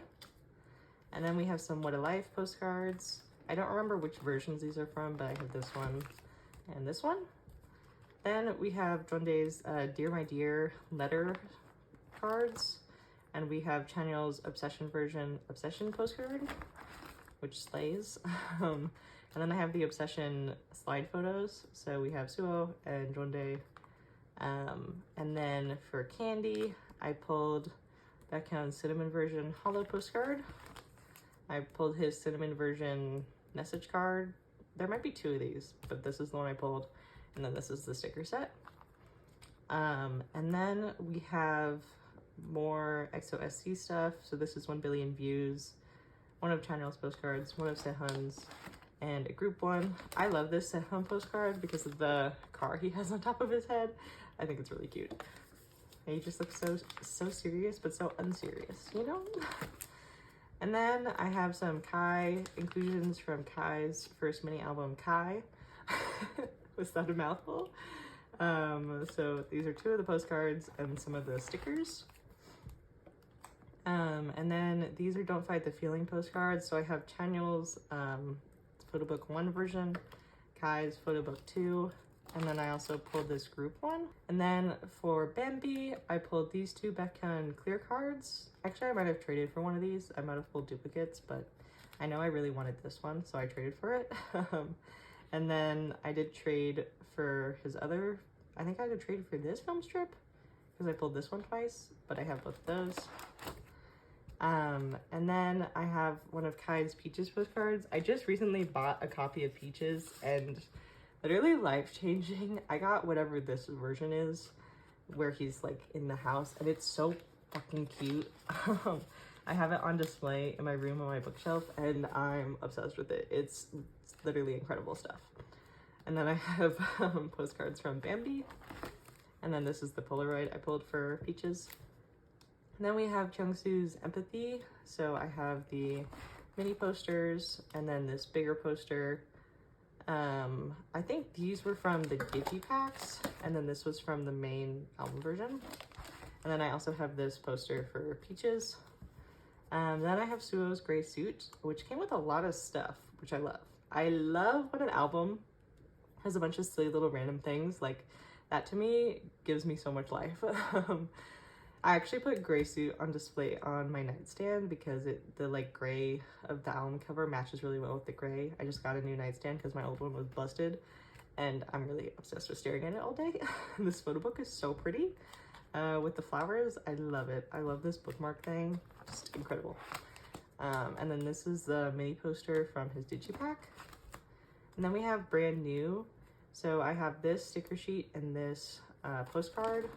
And then we have some What a Life postcards. I don't remember which versions these are from, but I have this one and this one. Then we have Jondae's Dear My Dear letter cards. And we have Chaeyoung's Obsession version Obsession postcard, which slays. And then I have the Obsession slide photos. So we have Suho and Jondae. And then for Candy, I pulled Baekhyun's Cinnamon version holo postcard. I pulled his Cinnamon version message card. There might be two of these, but this is the one I pulled. And then this is the sticker set. And then we have more EXO-SC stuff. So this is 1 billion views, one of Chaeyoung's postcards, one of Sehun's, and a group one. I love this Sehun postcard because of the car he has on top of his head. I think it's really cute. And he just looks so serious, but so unserious, you know? And then I have some Kai inclusions from Kai's first mini album, Kai. Was that a mouthful? So these are two of the postcards and some of the stickers. And then these are Don't Fight the Feeling postcards. So I have Chaeyoung's photo book 1 version, Kai's photo book 2, and then I also pulled this group one. And then for Bambi, I pulled these two Baekhyun clear cards. Actually, I might have traded for one of these. I might have pulled duplicates, but I know I really wanted this one, so I traded for it. And then I did trade for his other, I think I did trade for this film strip because I pulled this one twice, but I have both of those. And then I have one of Kai's Peaches postcards. I just recently bought a copy of Peaches and literally life-changing. I got whatever this version is where he's like in the house and it's so fucking cute. I have it on display in my room on my bookshelf and I'm obsessed with it. It's literally incredible stuff. And then I have postcards from Bambi. And then this is the Polaroid I pulled for Peaches. And then we have Kyungsu's Empathy. So I have the mini posters and then this bigger poster. I think these were from the digipacks and then this was from the main album version. And then I also have this poster for Peaches. Then I have Suho's Gray Suit, which came with a lot of stuff, which I love. I love when an album has a bunch of silly little random things. Like, that to me gives me so much life. I actually put Gray Suit on display on my nightstand because the like gray of the album cover matches really well with the gray. I just got a new nightstand because my old one was busted and I'm really obsessed with staring at it all day. This photo book is so pretty with the flowers. I love it. I love this bookmark thing. Just incredible. And then this is the mini poster from his digipack. And then we have brand new. So I have this sticker sheet and this postcard.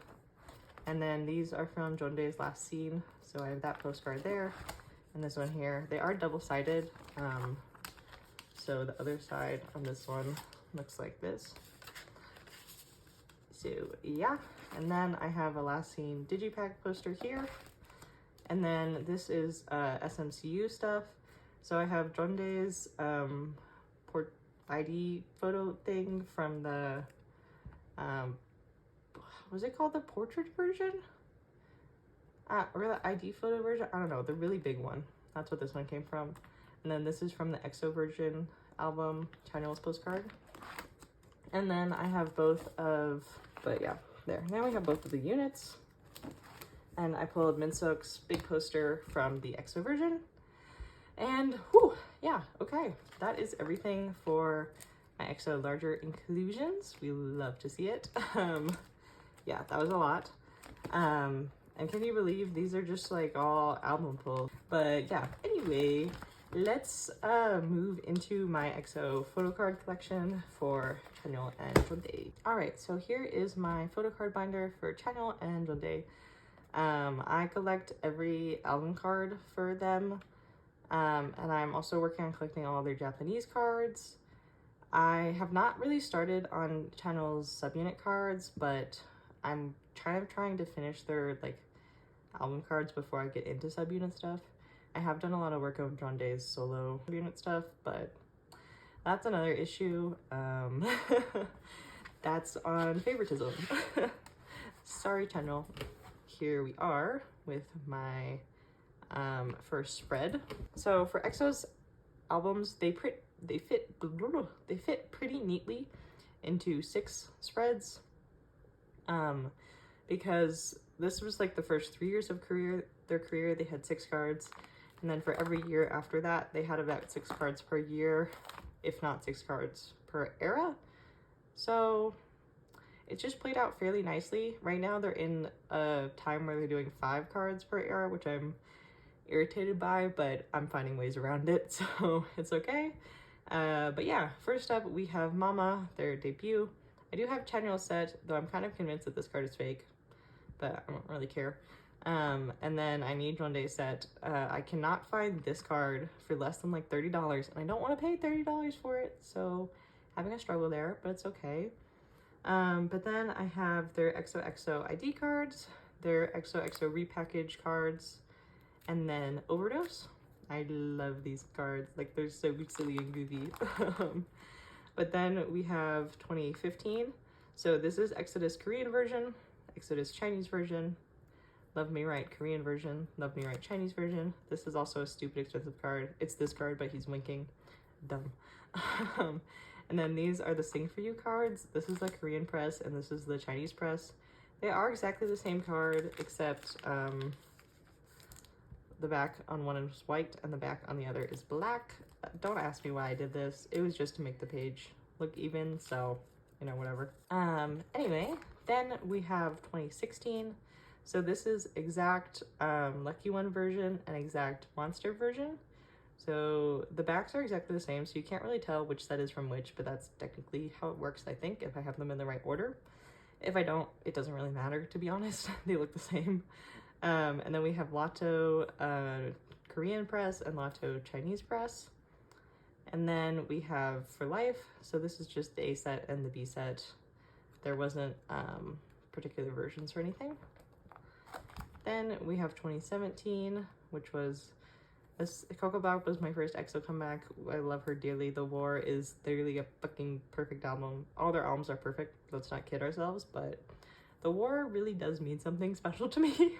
And then these are from Jondae's Last Scene. So I have that postcard there and this one here. They are double-sided. So the other side on this one looks like this. So yeah, and then I have a Last Scene digipack poster here. And then this is SMCU stuff. So I have Jondae's port ID photo thing from the, was it called the portrait version? Or the ID photo version? I don't know, the really big one. That's what this one came from. And then this is from the EXO version album, Chaeyoung's postcard. And then I have both of, but yeah, there. Now we have both of the units. And I pulled Minsook's big poster from the EXO version. And whew, yeah, okay. That is everything for my EXO larger inclusions. We love to see it. Yeah, that was a lot. And can you believe these are just like all album pulls? But yeah, anyway, let's move into my EXO photo card collection for Chaeyoung and Jondae. All right, so here is my photo card binder for Chaeyoung and Jondae. I collect every album card for them. And I'm also working on collecting all their Japanese cards. I have not really started on Channel's subunit cards, but I'm trying to finish their like album cards before I get into subunit stuff. I have done a lot of work on John Day's solo unit stuff, but that's another issue. That's on favoritism. Sorry, Channel. Here we are with my first spread. So for EXO's albums, they fit pretty neatly into 6 spreads, because this was like the first 3 years of their career. They had 6 cards, and then for every year after that, they had about 6 cards per year, if not 6 cards per era. So it just played out fairly nicely. Right now they're in a time where they're doing 5 cards per era, which I'm irritated by, but I'm finding ways around it, so it's okay. But yeah, first up we have Mama, their debut. I do have Chanyeol's set, though I'm kind of convinced that this card is fake, but I don't really care. And then I need John Day's set. I cannot find this card for less than like $30, and I don't want to pay $30 for it, so having a struggle there, but it's okay. But then I have their XOXO ID cards, their XOXO repackage cards, and then Overdose. I love these cards, like they're so silly and goofy. But then we have 2015. So this is Exodus Korean version, Exodus Chinese version, Love Me Right Korean version, Love Me Right Chinese version. This is also a stupid expensive card. It's this card, but he's winking. Dumb. And then these are the Sing For You cards. This is the Korean press, and this is the Chinese press. They are exactly the same card, except the back on one is white and the back on the other is black. Don't ask me why I did this. It was just to make the page look even, so, you know, whatever. Anyway, then we have 2016. So this is exact Lucky One version and exact Monster version. So the backs are exactly the same, so you can't really tell which set is from which, but that's technically how it works, I think, if I have them in the right order. If I don't, it doesn't really matter, to be honest. They look the same. And then we have Lotto Korean press and Lotto Chinese press. And then we have For Life. So this is just the A set and the B set. There wasn't particular versions or anything. Then we have 2017, which was this. Coco Bop was my first EXO comeback. I love her dearly. The War is literally a fucking perfect album. All their albums are perfect. Let's not kid ourselves, but The War really does mean something special to me.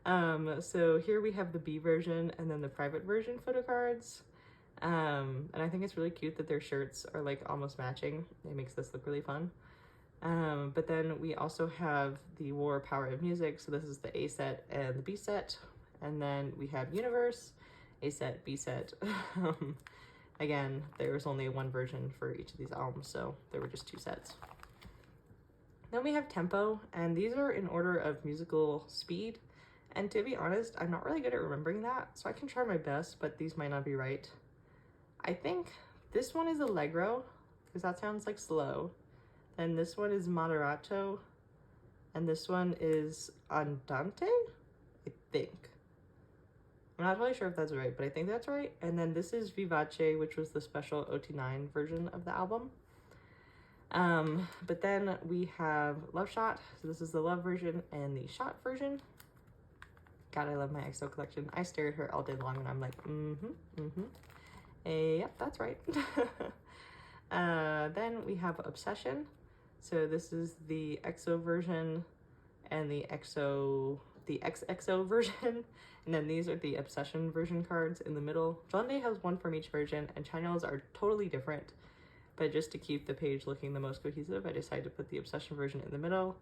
So here we have the B version and then the private version photo cards. And I think it's really cute that their shirts are like almost matching. It makes this look really fun. But then we also have the War Power of Music. So this is the A set and the B set. And then we have Universe, A set, B set. Again, there was only one version for each of these albums, so there were just 2 sets. Then we have Tempo, and these are in order of musical speed. And to be honest, I'm not really good at remembering that, so I can try my best, but these might not be right. I think this one is Allegro, because that sounds like slow. Then this one is Moderato, and this one is Andante, I think. I'm not really sure if that's right, but I think that's right. And then this is Vivace, which was the special OT9 version of the album. But then we have Love Shot. So this is the Love version and the Shot version. God, I love my EXO collection. I stare at her all day long and I'm like, yep, that's right. Then we have Obsession. So this is the EXO version and the XXO version. And then these are the Obsession version cards in the middle. John Day has one from each version, and Chaeyoung's are totally different. But just to keep the page looking the most cohesive, I decided to put the Obsession version in the middle.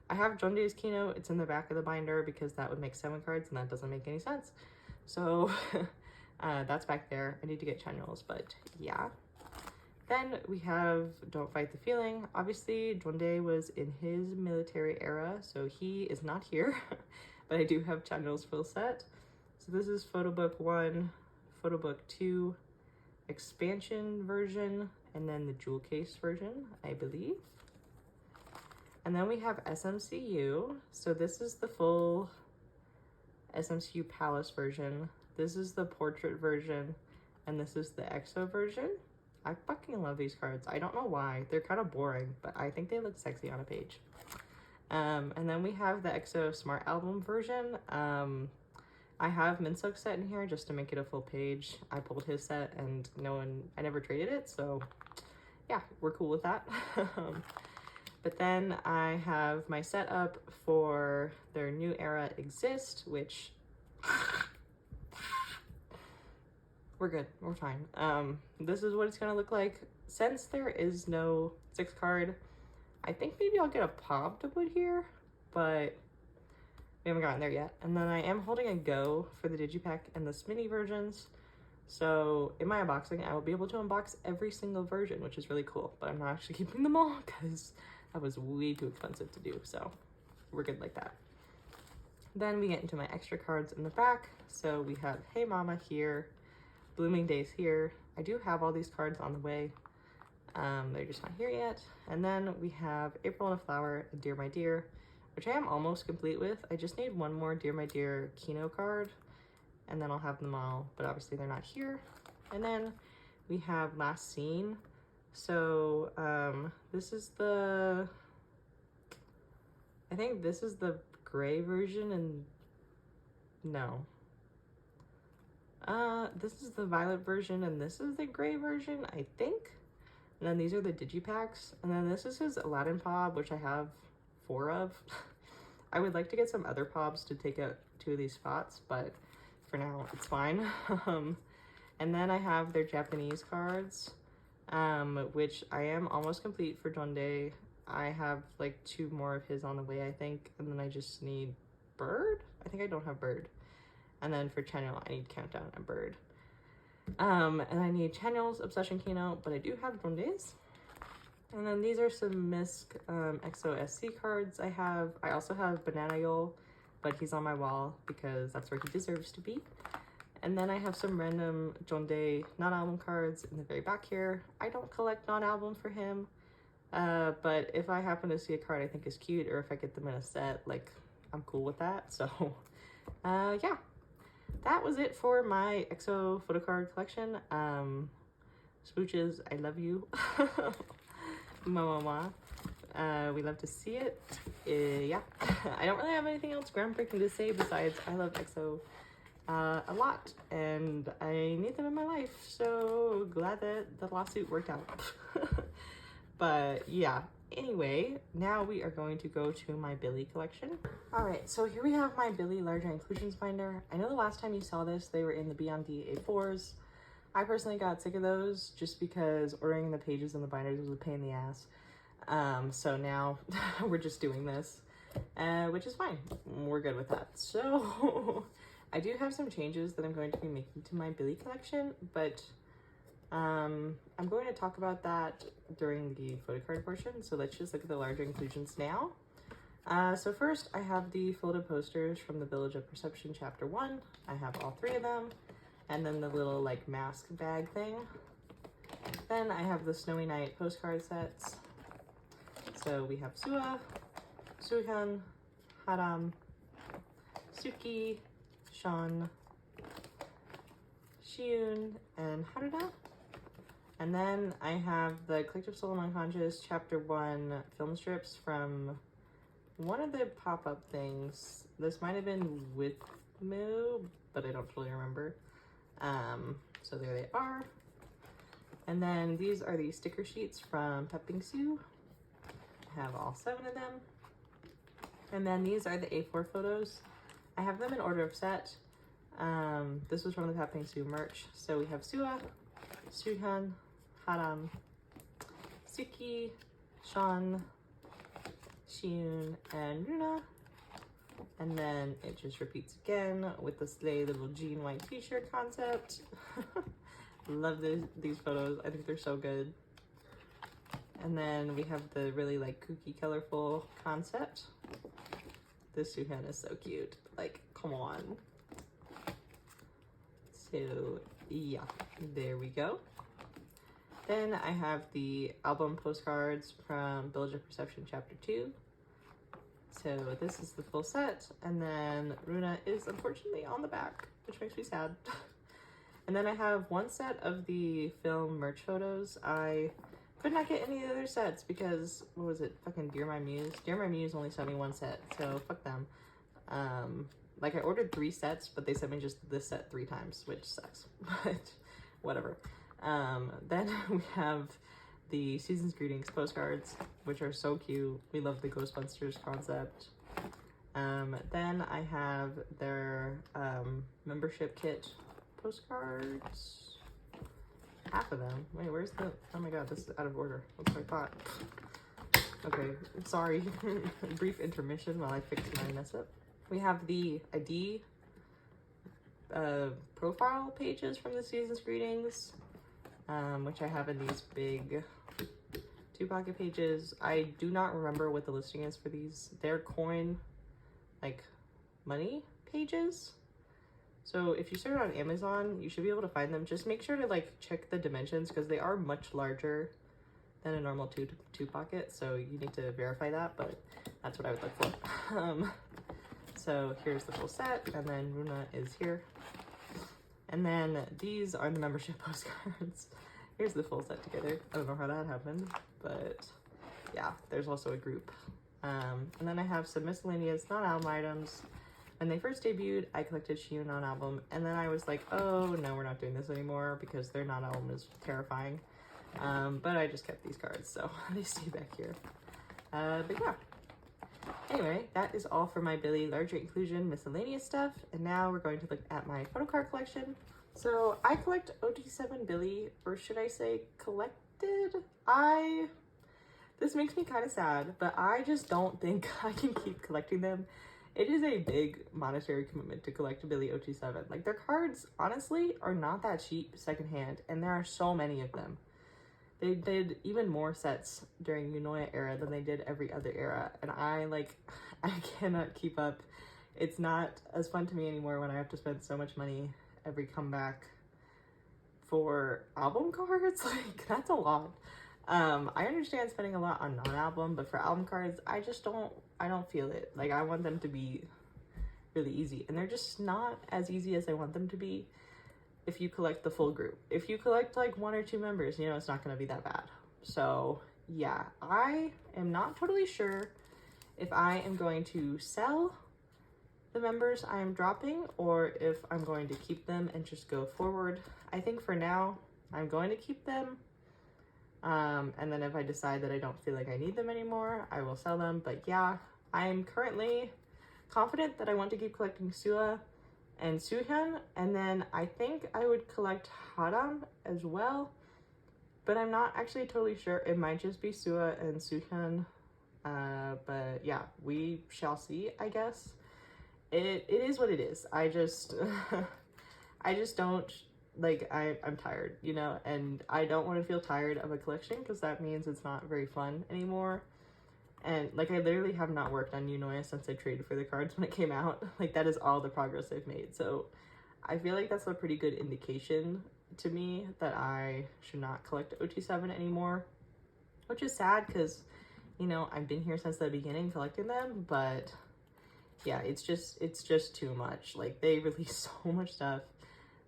I have John Day's keynote. It's in the back of the binder because that would make 7 cards, and that doesn't make any sense. So that's back there. I need to get Chaeyoung's, but yeah. Then we have Don't Fight the Feeling. Obviously, John Day was in his military era, so he is not here. But I do have Chaeyoung's full set. So this is Photo Book 1, Photo Book 2, expansion version, and then the jewel case version, I believe. And then we have SMCU. So this is the full SMCU Palace version. This is the portrait version, and this is the EXO version. I fucking love these cards. I don't know why. They're kind of boring, but I think they look sexy on a page. And then we have the EXO Smart Album version. I have nmixx's set in here just to make it a full page. I pulled his set and I never traded it, so yeah, we're cool with that. But then I have my setup for their New Era Exist, which we're good, we're fine. This is what it's gonna look like. Since there is no 6 card, I think maybe I'll get a pop to put here, but we haven't gotten there yet. And then I am holding a go for the digipack and the mini versions. So in my unboxing, I will be able to unbox every single version, which is really cool, but I'm not actually keeping them all because that was way too expensive to do. So we're good like that. Then we get into my extra cards in the back. So we have Hey Mama here, Blooming Days here. I do have all these cards on the way. They're just not here yet. And then we have April in a Flower and Dear My Dear, which I am almost complete with. I just need one more Dear My Dear Kino card, and then I'll have them all, but obviously they're not here. And then we have Last Scene. So this is the, I think this is the gray version, and no. This is the violet version, and this is the gray version, I think. And then these are the digipacks. And then this is his Aladdin Pob, which I have 4 of. I would like to get some other Pobs to take out 2 of these spots, but for now it's fine. And then I have their Japanese cards, which I am almost complete for Jondae. I have like 2 more of his on the way, I think. And then I just need Bird? I think I don't have Bird. And then for Chaeyoung, I need Countdown and Bird. And I need Chaeyoung's Obsession Keynote, but I do have Jondae's. And then these are some nmixx EXO SC cards I have. I also have Banana Yol, but he's on my wall because that's where he deserves to be. And then I have some random Jondae non-album cards in the very back here. I don't collect non-album for him, but if I happen to see a card I think is cute, or if I get them in a set, like, I'm cool with that. So, yeah. That was it for my EXO photocard collection. Smooches, I love you. Mama. We love to see it. Yeah. I don't really have anything else groundbreaking to say besides I love EXO a lot, and I need them in my life, so glad that the lawsuit worked out. But yeah, anyway, now we are going to go to my billlie collection. All right, so here we have my billlie larger inclusions binder. I know the last time you saw this, they were in the Beyond D A4s. I personally got sick of those just because ordering the pages and the binders was a pain in the ass. So now we're just doing this, which is fine. We're good with that. So I do have some changes that I'm going to be making to my billlie collection, but I'm going to talk about that during the photocard portion. So let's just look at the larger inclusions now. So first I have the folded posters from the Village of Perception Chapter 1. I have all 3 of them. And then the little like mask bag thing. Then I have the Snowy Night postcard sets. So we have Sua, Suhyun, Haram, Suki, Sean, Shiyun, and Haruda. And then I have the Collective Soul and Unconscious Chapter 1 film strips from one of the pop-up things. This might have been with Moo, but I don't totally remember. So there they are. And then these are the sticker sheets from Pepingsu. I have all 7 of them. And then these are the A4 photos. I have them in order of set. This was from the Pepingsu merch. So we have Sua, Suhyun, Haram, Suki, Sean, Shiyun, and Runa. And then it just repeats again with the Slay little jean white t-shirt concept. Love these photos. I think they're so good. And then we have the really like kooky colorful concept. This Suhyun is so cute. Like, come on. So yeah, there we go. Then I have the album postcards from Village of Perception Chapter 2. So this is the full set, and then Runa is unfortunately on the back, which makes me sad. And then I have one set of the film merch photos. I could not get any other sets because, what was it, fucking Dear My Muse? Dear My Muse only sent me one set, so fuck them. Like I ordered 3 sets, but they sent me just this set 3 times, which sucks, but whatever. Then we have the Season's Greetings postcards, which are so cute. We love the Ghostbusters concept. Then I have their membership kit postcards. Half of them. Wait, where's the... Oh my god, this is out of order. That's what I thought. Okay, sorry. Brief intermission while I fix my mess up. We have the ID profile pages from the Season's Greetings, which I have in these big 2-pocket pages. I do not remember what the listing is for these. They're coin, like, money pages. So if you search on Amazon, you should be able to find them. Just make sure to, like, check the dimensions because they are much larger than a normal two pocket. So you need to verify that, but that's what I would look for. So here's the full set, and then Runa is here. And then these are the membership postcards. Here's the full set together. I don't know how that happened, but yeah, there's also a group. And then I have some miscellaneous non-album items. When they first debuted, I collected Chaeyoung non-album, and then I was like, oh no, we're not doing this anymore because their non-album is terrifying. But I just kept these cards, so they stay back here. But yeah. Anyway, that is all for my billlie larger inclusion miscellaneous stuff, and now we're going to look at my photocard collection. So I collect OT7 billlie, or should I say collected? This makes me kind of sad, but I just don't think I can keep collecting them. It is a big monetary commitment to collect billlie OT7. Like, their cards, honestly, are not that cheap secondhand, and there are so many of them. They did even more sets during Yunoya era than they did every other era, and I cannot keep up. It's not as fun to me anymore when I have to spend so much money every comeback for album cards. Like, that's a lot. I understand spending a lot on non-album, but for album cards, I don't feel it. Like, I want them to be really easy, and they're just not as easy as I want them to be if you collect the full group. If you collect like 1 or 2 members, you know, it's not going to be that bad. So yeah, I am not totally sure if I am going to sell the members I am dropping or if I'm going to keep them and just go forward. I think for now, I'm going to keep them. And then if I decide that I don't feel like I need them anymore, I will sell them. But yeah, I'm currently confident that I want to keep collecting Sua and Suhyun, and then I think I would collect Haram as well, but I'm not actually totally sure. It might just be Sua and Suhyun, but yeah, we shall see, I guess. It is what it is. I just don't, like, I'm tired, you know, and I don't want to feel tired of a collection because that means it's not very fun anymore. And like, I literally have not worked on Yunoya since I traded for the cards when it came out. Like, that is all the progress I've made. So I feel like that's a pretty good indication to me that I should not collect OT7 anymore, which is sad because, you know, I've been here since the beginning collecting them, but yeah, it's just too much. Like, they release so much stuff,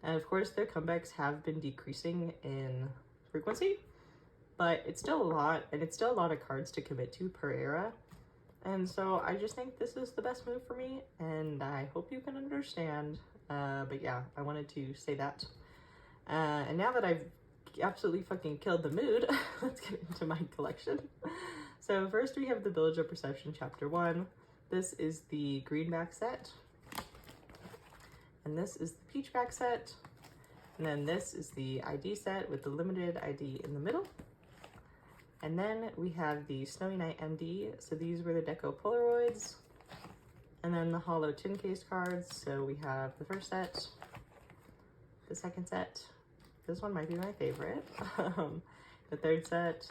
and of course their comebacks have been decreasing in frequency, but it's still a lot, and it's still a lot of cards to commit to per era. And so I just think this is the best move for me, and I hope you can understand. But yeah, I wanted to say that. And now that I've absolutely fucking killed the mood, let's get into my collection. So first we have the Village of Perception Chapter 1. This is the greenback set. And this is the peachback set. And then this is the ID set with the limited ID in the middle. And then we have the Snowy Night MD. So these were the Deco Polaroids. And then the hollow tin case cards. So we have the first set, the second set. This one might be my favorite. The third set,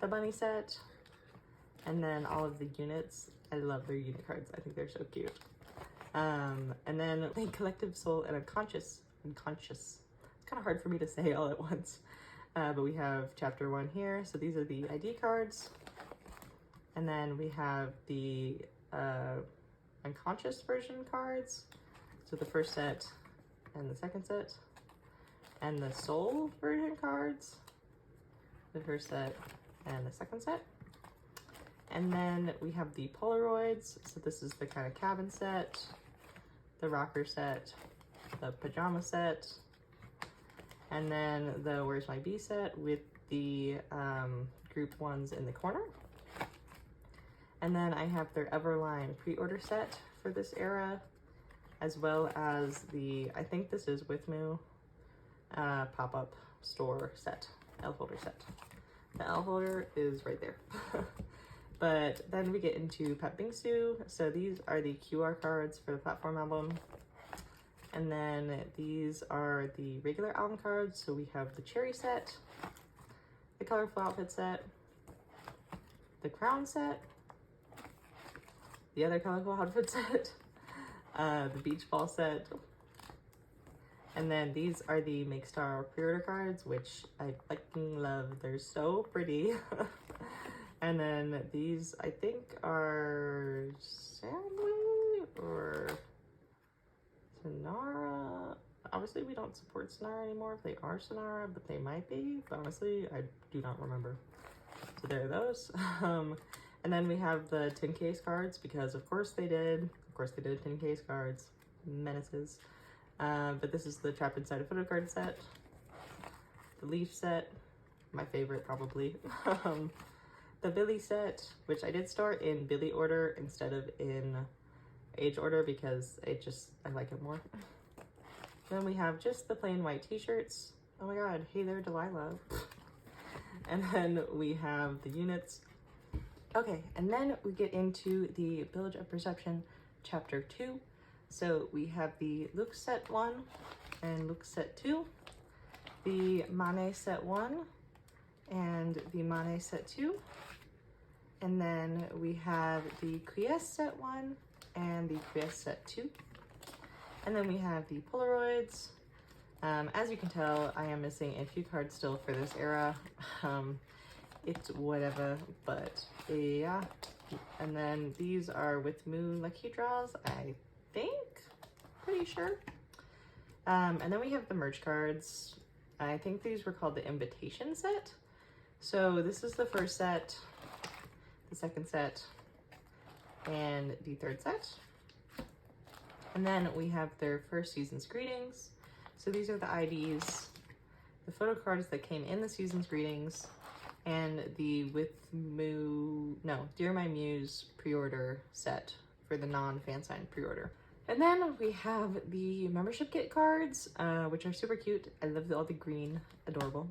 the bunny set, and then all of the units. I love their unit cards. I think they're so cute. And then the Collective Soul and Unconscious. It's kind of hard for me to say all at once. But we have chapter 1 here. So these are the ID cards. And then we have the unconscious version cards. So the first set and the second set. And the soul version cards. The first set and the second set. And then we have the Polaroids. So this is the kind of cabin set, the rocker set, the pajama set, and then the Where's My Bee set with the group ones in the corner. And then I have their Everline pre-order set for this era, as well as the, I think this is with Moo, pop-up store set, L holder set. The L holder is right there. But then we get into Pet Bingsu. So these are the QR cards for the platform album. And then these are the regular album cards. So we have the Cherry set, the Colorful Outfit set, the Crown set, the other Colorful Outfit set, the Beach Ball set, and then these are the nmixx pre-order cards, which I fucking love. They're so pretty. And then these, I think, are Samly or Sonara. Obviously, we don't support Sonara anymore if they are Sonara, but they might be. But honestly, I do not remember. So there are those. And then we have the 10 case cards, because of course they did. Of course they did 10 case cards. Menaces. But this is the Trapped Inside a Photocard set. The Leaf set. My favorite, probably. The billlie set, which I did start in billlie order instead of in age order because I like it more. Then we have just the plain white t-shirts. Oh my god, hey there Delilah. And then we have the units. Okay, and then we get into the Village of Perception chapter 2. So we have the Look set 1 and Look set 2, the Mane set 1 and the Mane set 2. And then we have the Quiesce set 1 and the Quiesce set 2. And then we have the Polaroids. As you can tell, I am missing a few cards still for this era. It's whatever, but yeah. And then these are with Moo Lucky Draws, I think. Pretty sure. And then we have the merch cards. I think these were called the Invitation set. So this is the first set, the second set, and the third set. And then we have their first season's greetings. So these are the IDs, the photo cards that came in the season's greetings, and the Dear My Muse pre-order set for the non-fan sign pre-order. And then we have the membership kit cards, which are super cute. I love all the green, adorable.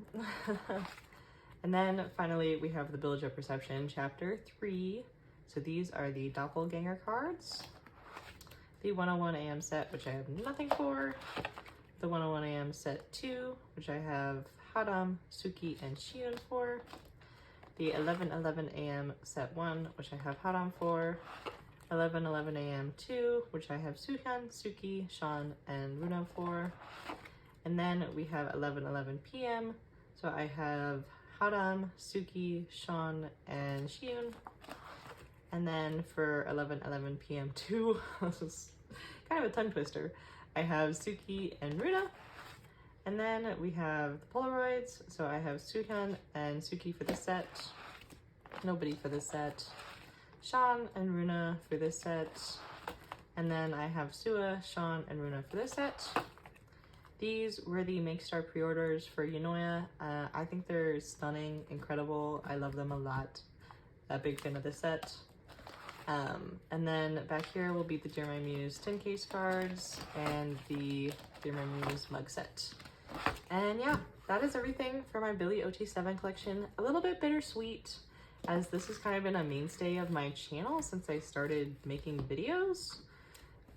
And then finally, we have the Village of Perception chapter 3. So these are the doppelganger cards. The 101 AM set, which I have nothing for. The 101 AM set 2, which I have Haram, Suki, and Jisun for. The 1111 AM set 1, which I have Haram for. 1111 AM 2, which I have Suhyun, Suki, Sean, and Runa for. And then we have 1111 PM, so I have Haram, Suki, Sean, and Jisun. And then for 1111 PM 2, this is kind of a tongue twister, I have Suki and Runa. And then we have the Polaroids, so I have Suhyun and Suki for this set. Nobody for this set. Sean and Runa for this set. And then I have Sua, Sean, and Runa for this set. These were the nmixx pre-orders for Yunoya. I think they're stunning, incredible. I love them a lot. A big fan of this set. And then back here will be the Dear My Muse 10 case cards and the Dear My Muse mug set. And yeah, that is everything for my billlie OT7 collection. A little bit bittersweet, as this has kind of been a mainstay of my channel since I started making videos.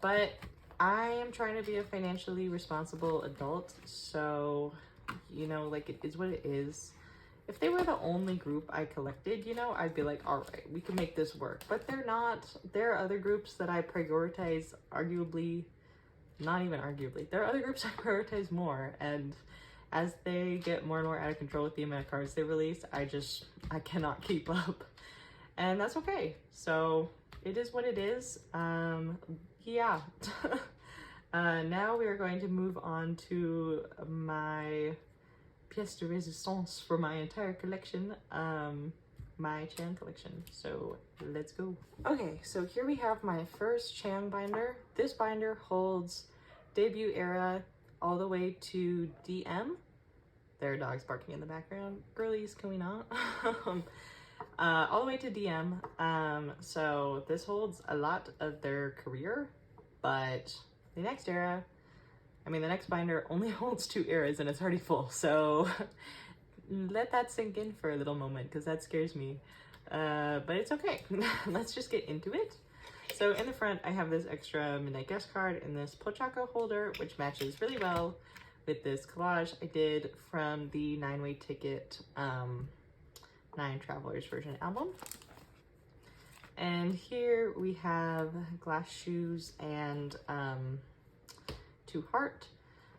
But I am trying to be a financially responsible adult, so, you know, like, it is what it is. If they were the only group I collected, you know, I'd be like, all right, we can make this work. But they're not. There are other groups that I prioritize, arguably, not even arguably. There are other groups I prioritize more, and as they get more and more out of control with the amount of cards they release, I cannot keep up. and that's okay. So it is what it is. Yeah. Now we are going to move on to my pièce de résistance for my entire collection, my chaeyoung collection. So let's go. Okay, so here we have my first chaeyoung binder. This binder holds debut era all the way to DM. There are dogs barking in the background. Girlies, can we not? All the way to DM. So this holds a lot of their career, but the next era, I mean, the next binder only holds 2 eras and it's already full. So let that sink in for a little moment because that scares me. But it's okay. Let's just get into it. So in the front, I have this extra midnight guest card in this pochaka holder, which matches really well with this collage I did from the 9-way ticket 9 Travelers version album. And here we have glass shoes and 2 heart.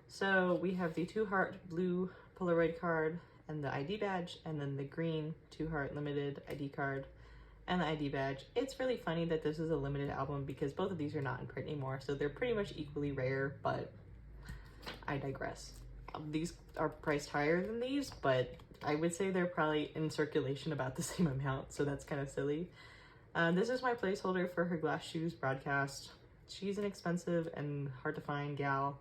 So we have the 2 heart blue Polaroid card and the ID badge, and then the green 2 heart limited ID card and the ID badge. It's really funny that this is a limited album because both of these are not in print anymore, so they're pretty much equally rare, but I digress. These are priced higher than these, but I would say they're probably in circulation about the same amount, so that's kind of silly. This is my placeholder for her glass shoes broadcast. She's an expensive and hard to find gal,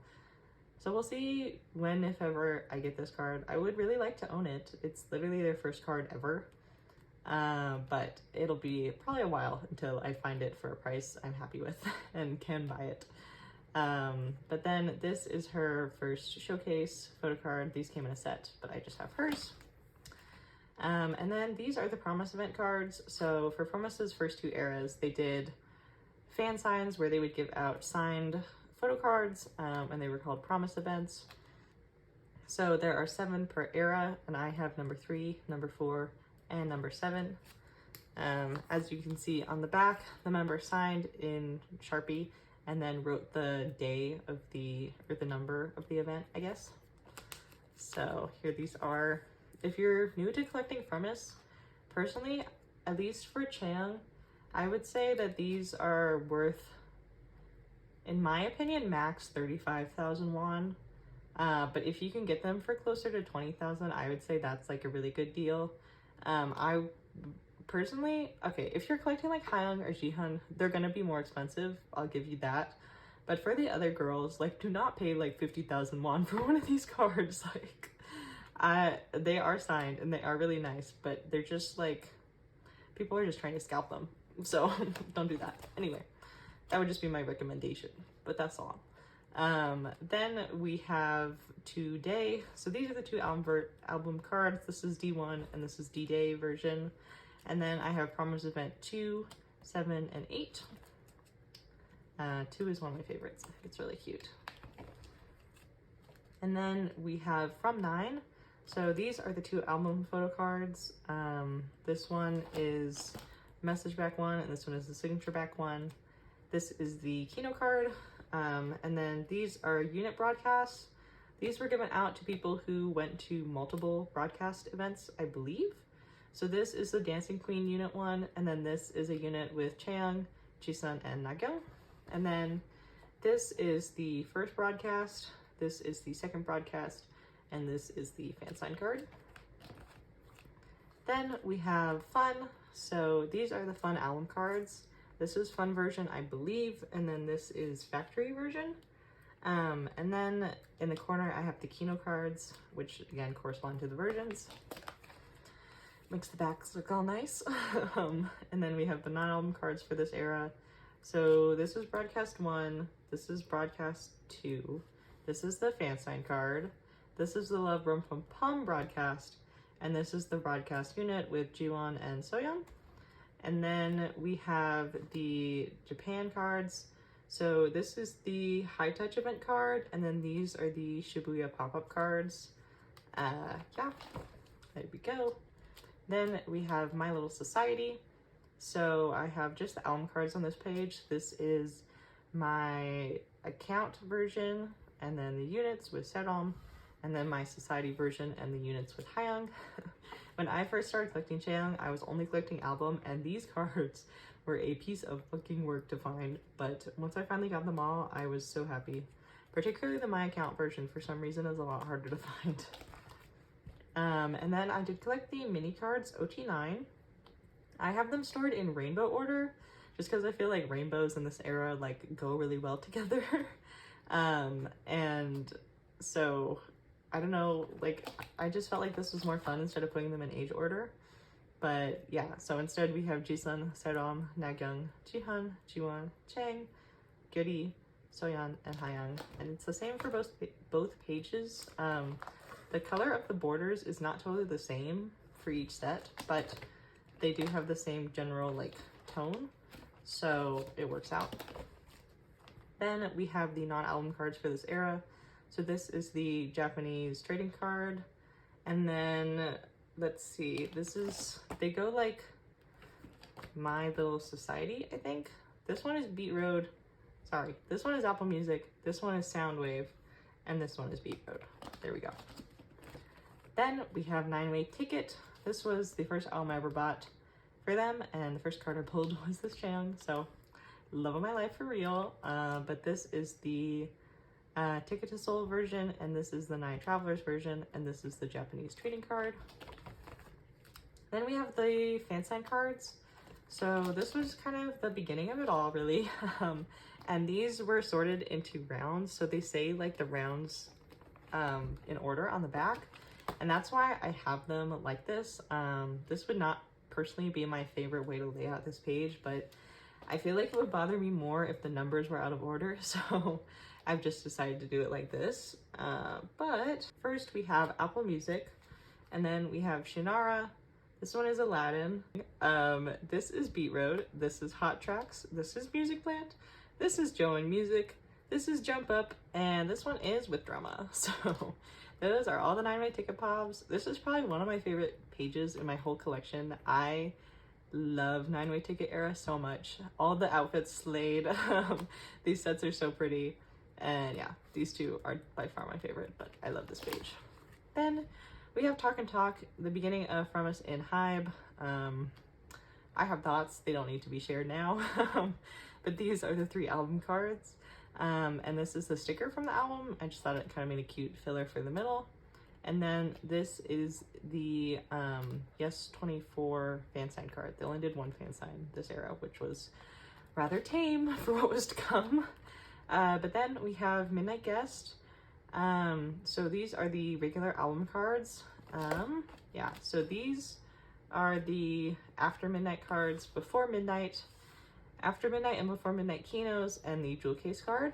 so we'll see when, if ever, I get this card. I would really like to own it. It's literally their first card ever, but it'll be probably a while until I find it for a price I'm happy with and can buy it. But then this is her first showcase photo card. These came in a set, but I just have hers. And then these are the Promise event cards. So for Promise's first 2 eras, they did fan signs where they would give out signed photo cards, and they were called Promise events. So there are 7 per era, and I have number 3, number 4, and number 7. As you can see on the back, the member signed in Sharpie and then wrote the day of the, or the number of the event, I guess. So here these are. If you're new to collecting Promise, personally, at least for chaeyoung, I would say that these are worth, in my opinion, max 35,000 won. But if you can get them for closer to 20,000, I would say that's like a really good deal. I personally, okay, if you're collecting like Chaeyoung or Jisun, they're gonna be more expensive, I'll give you that. But for the other girls, like, do not pay like 50,000 won for one of these cards. Like, they are signed and they are really nice, but they're just like, people are just trying to scalp them. So don't do that. Anyway, that would just be my recommendation, but that's all. Then we have Today. So these are the 2 album cards. This is D1 and this is D-Day version. And then I have Promise Event 2, 7, and 8. 2 is one of my favorites. I think it's really cute. And then we have From 9. So these are the 2 album photo cards. This one is Message Back 1, and this one is the Signature Back 1. This is the Kino card. And then these are unit broadcasts. These were given out to people who went to multiple broadcast events, I believe. So this is the Dancing Queen unit 1, and then this is a unit with Chaeyoung, Jisun, and Nagyo. And then this is the first broadcast, this is the second broadcast, and this is the fan sign card. Then we have Fun. So these are the Fun album cards. This is Fun version, I believe, and then this is Factory version. And then in the corner, I have the Kino cards, which again correspond to the versions. Makes the backs look all nice. And then we have the non-album cards for this era. So this is broadcast 1, this is broadcast 2, this is the fan sign card, this is the Love Rum Pum Pum broadcast, and this is the broadcast unit with Jiwon and Soyeon. And then we have the Japan cards. So this is the High Touch event card, and then these are the Shibuya pop-up cards. Yeah, there we go. Then we have My Little Society. So I have just the album cards on this page. This is my account version, and then the units with Serom, and then my society version and the units with Haeyoung. When I first started collecting chaeyoung, I was only collecting album, and these cards were a piece of fucking work to find. But once I finally got them all, I was so happy. Particularly the My Account version, for some reason, is a lot harder to find. And then I did collect the mini cards, OT9. I have them stored in rainbow order, just because I feel like rainbows in this era like go really well together. And so I don't know, like I just felt like this was more fun instead of putting them in age order. But yeah, so instead we have jisun, chaeyoung, nagyung, jihan, jiwon, chaeyoung, goody, soyeon, and haeyoung, and it's the same for both pages. The color of the borders is not totally the same for each set, but they do have the same general like tone, so it works out. Then we have the non-album cards for this era. So this is the Japanese trading card, and then let's see, they go like My Little Society, I think. This one is Beat Road. Sorry, this one is Apple Music, this one is Soundwave, and this one is Beat Road. There we go. Then we have 9-Way Ticket. This was the first album I ever bought for them, and the first card I pulled was this chaeyoung, so love of my life for real. But this is the Ticket to Seoul version, and this is the Nine Travelers version, and this is the Japanese trading card. Then we have the fan sign cards. So this was kind of the beginning of it all, really. And these were sorted into rounds, so they say like the rounds in order on the back, and that's why I have them like this. This would not personally be my favorite way to lay out this page, but I feel like it would bother me more if the numbers were out of order, so I've just decided to do it like this. But first we have Apple Music, and then we have Shinara. This one is Aladdin. This is Beat Road. This is Hot Tracks. This is Music Plant. This is Joe and Music. This is Jump Up, and this one is With Drama. So those are all the 9-Way Ticket Pops. This is probably one of my favorite pages in my whole collection. I love 9-Way Ticket era so much. All the outfits slayed. These sets are so pretty, and yeah, these two are by far my favorite, but I love this page. Then we have Talk and Talk, the beginning of From Us in Hybe. I have thoughts, they don't need to be shared now. But these are the 3 album cards. And this is the sticker from the album. I just thought it kind of made a cute filler for the middle. And then this is the Yes 24 fan sign card. They only did one fan sign this era, which was rather tame for what was to come. But then we have Midnight Guest. So these are the regular album cards. Yeah, so these are the After Midnight cards, Before Midnight, After Midnight and Before Midnight Kinos, and the jewel case card.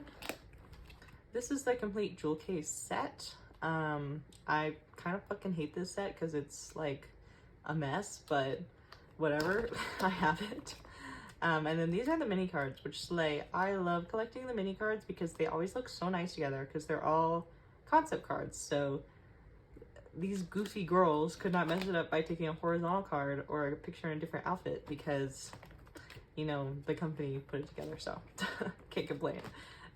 This is the complete jewel case set. I kind of fucking hate this set because it's like a mess, but whatever, I have it. And then these are the mini cards, which slay. I love collecting the mini cards because they always look so nice together because they're all concept cards. So these goofy girls could not mess it up by taking a horizontal card or a picture in a different outfit because, you know, the company put it together, so can't complain.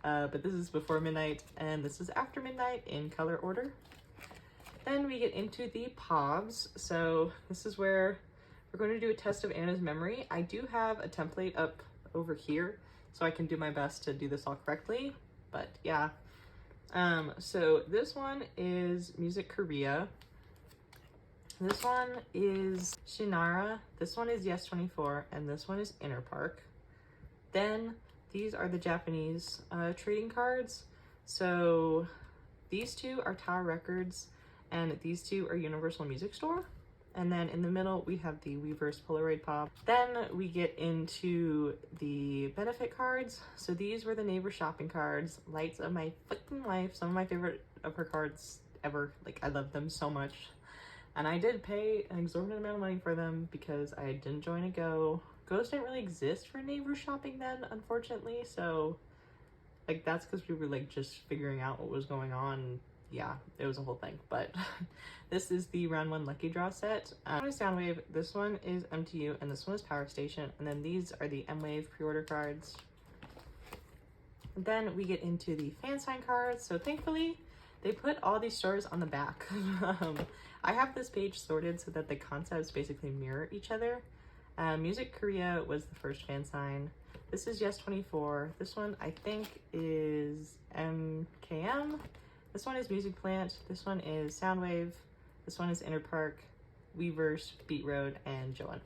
But this is Before Midnight, and this is After Midnight in color order. Then we get into the POBs. So this is where we're going to do a test of Anna's memory. I do have a template up over here, so I can do my best to do this all correctly, but yeah. So this one is Music Korea. This one is Shinara. This one is Yes 24, and this one is Inner Park. Then these are the Japanese trading cards. So these two are Tower Records, and these two are Universal Music Store. And then in the middle, we have the Weverse Polaroid Pop. Then we get into the benefit cards. So these were the neighbor shopping cards. Lights of my fucking life. Some of my favorite of her cards ever. Like, I love them so much. And I did pay an exorbitant amount of money for them because I didn't join a Go. Ghost didn't really exist for neighbor shopping then, unfortunately. So, like, that's because we were, like, just figuring out what was going on. Yeah, it was a whole thing, but this is the round 1 lucky draw set. This one is Soundwave, this one is MTU, and this one is Power Station, and then these are the M-Wave pre-order cards. Then we get into the fan sign cards. So thankfully They put all these stores on the back. I have this page sorted so that the concepts basically mirror each other. Music Korea was the first fan sign. This is Yes 24. This one I think is MKM. This one is Music Plant. This one is Soundwave. This one is Inner Park, Weverse, Beat Road, and Joan.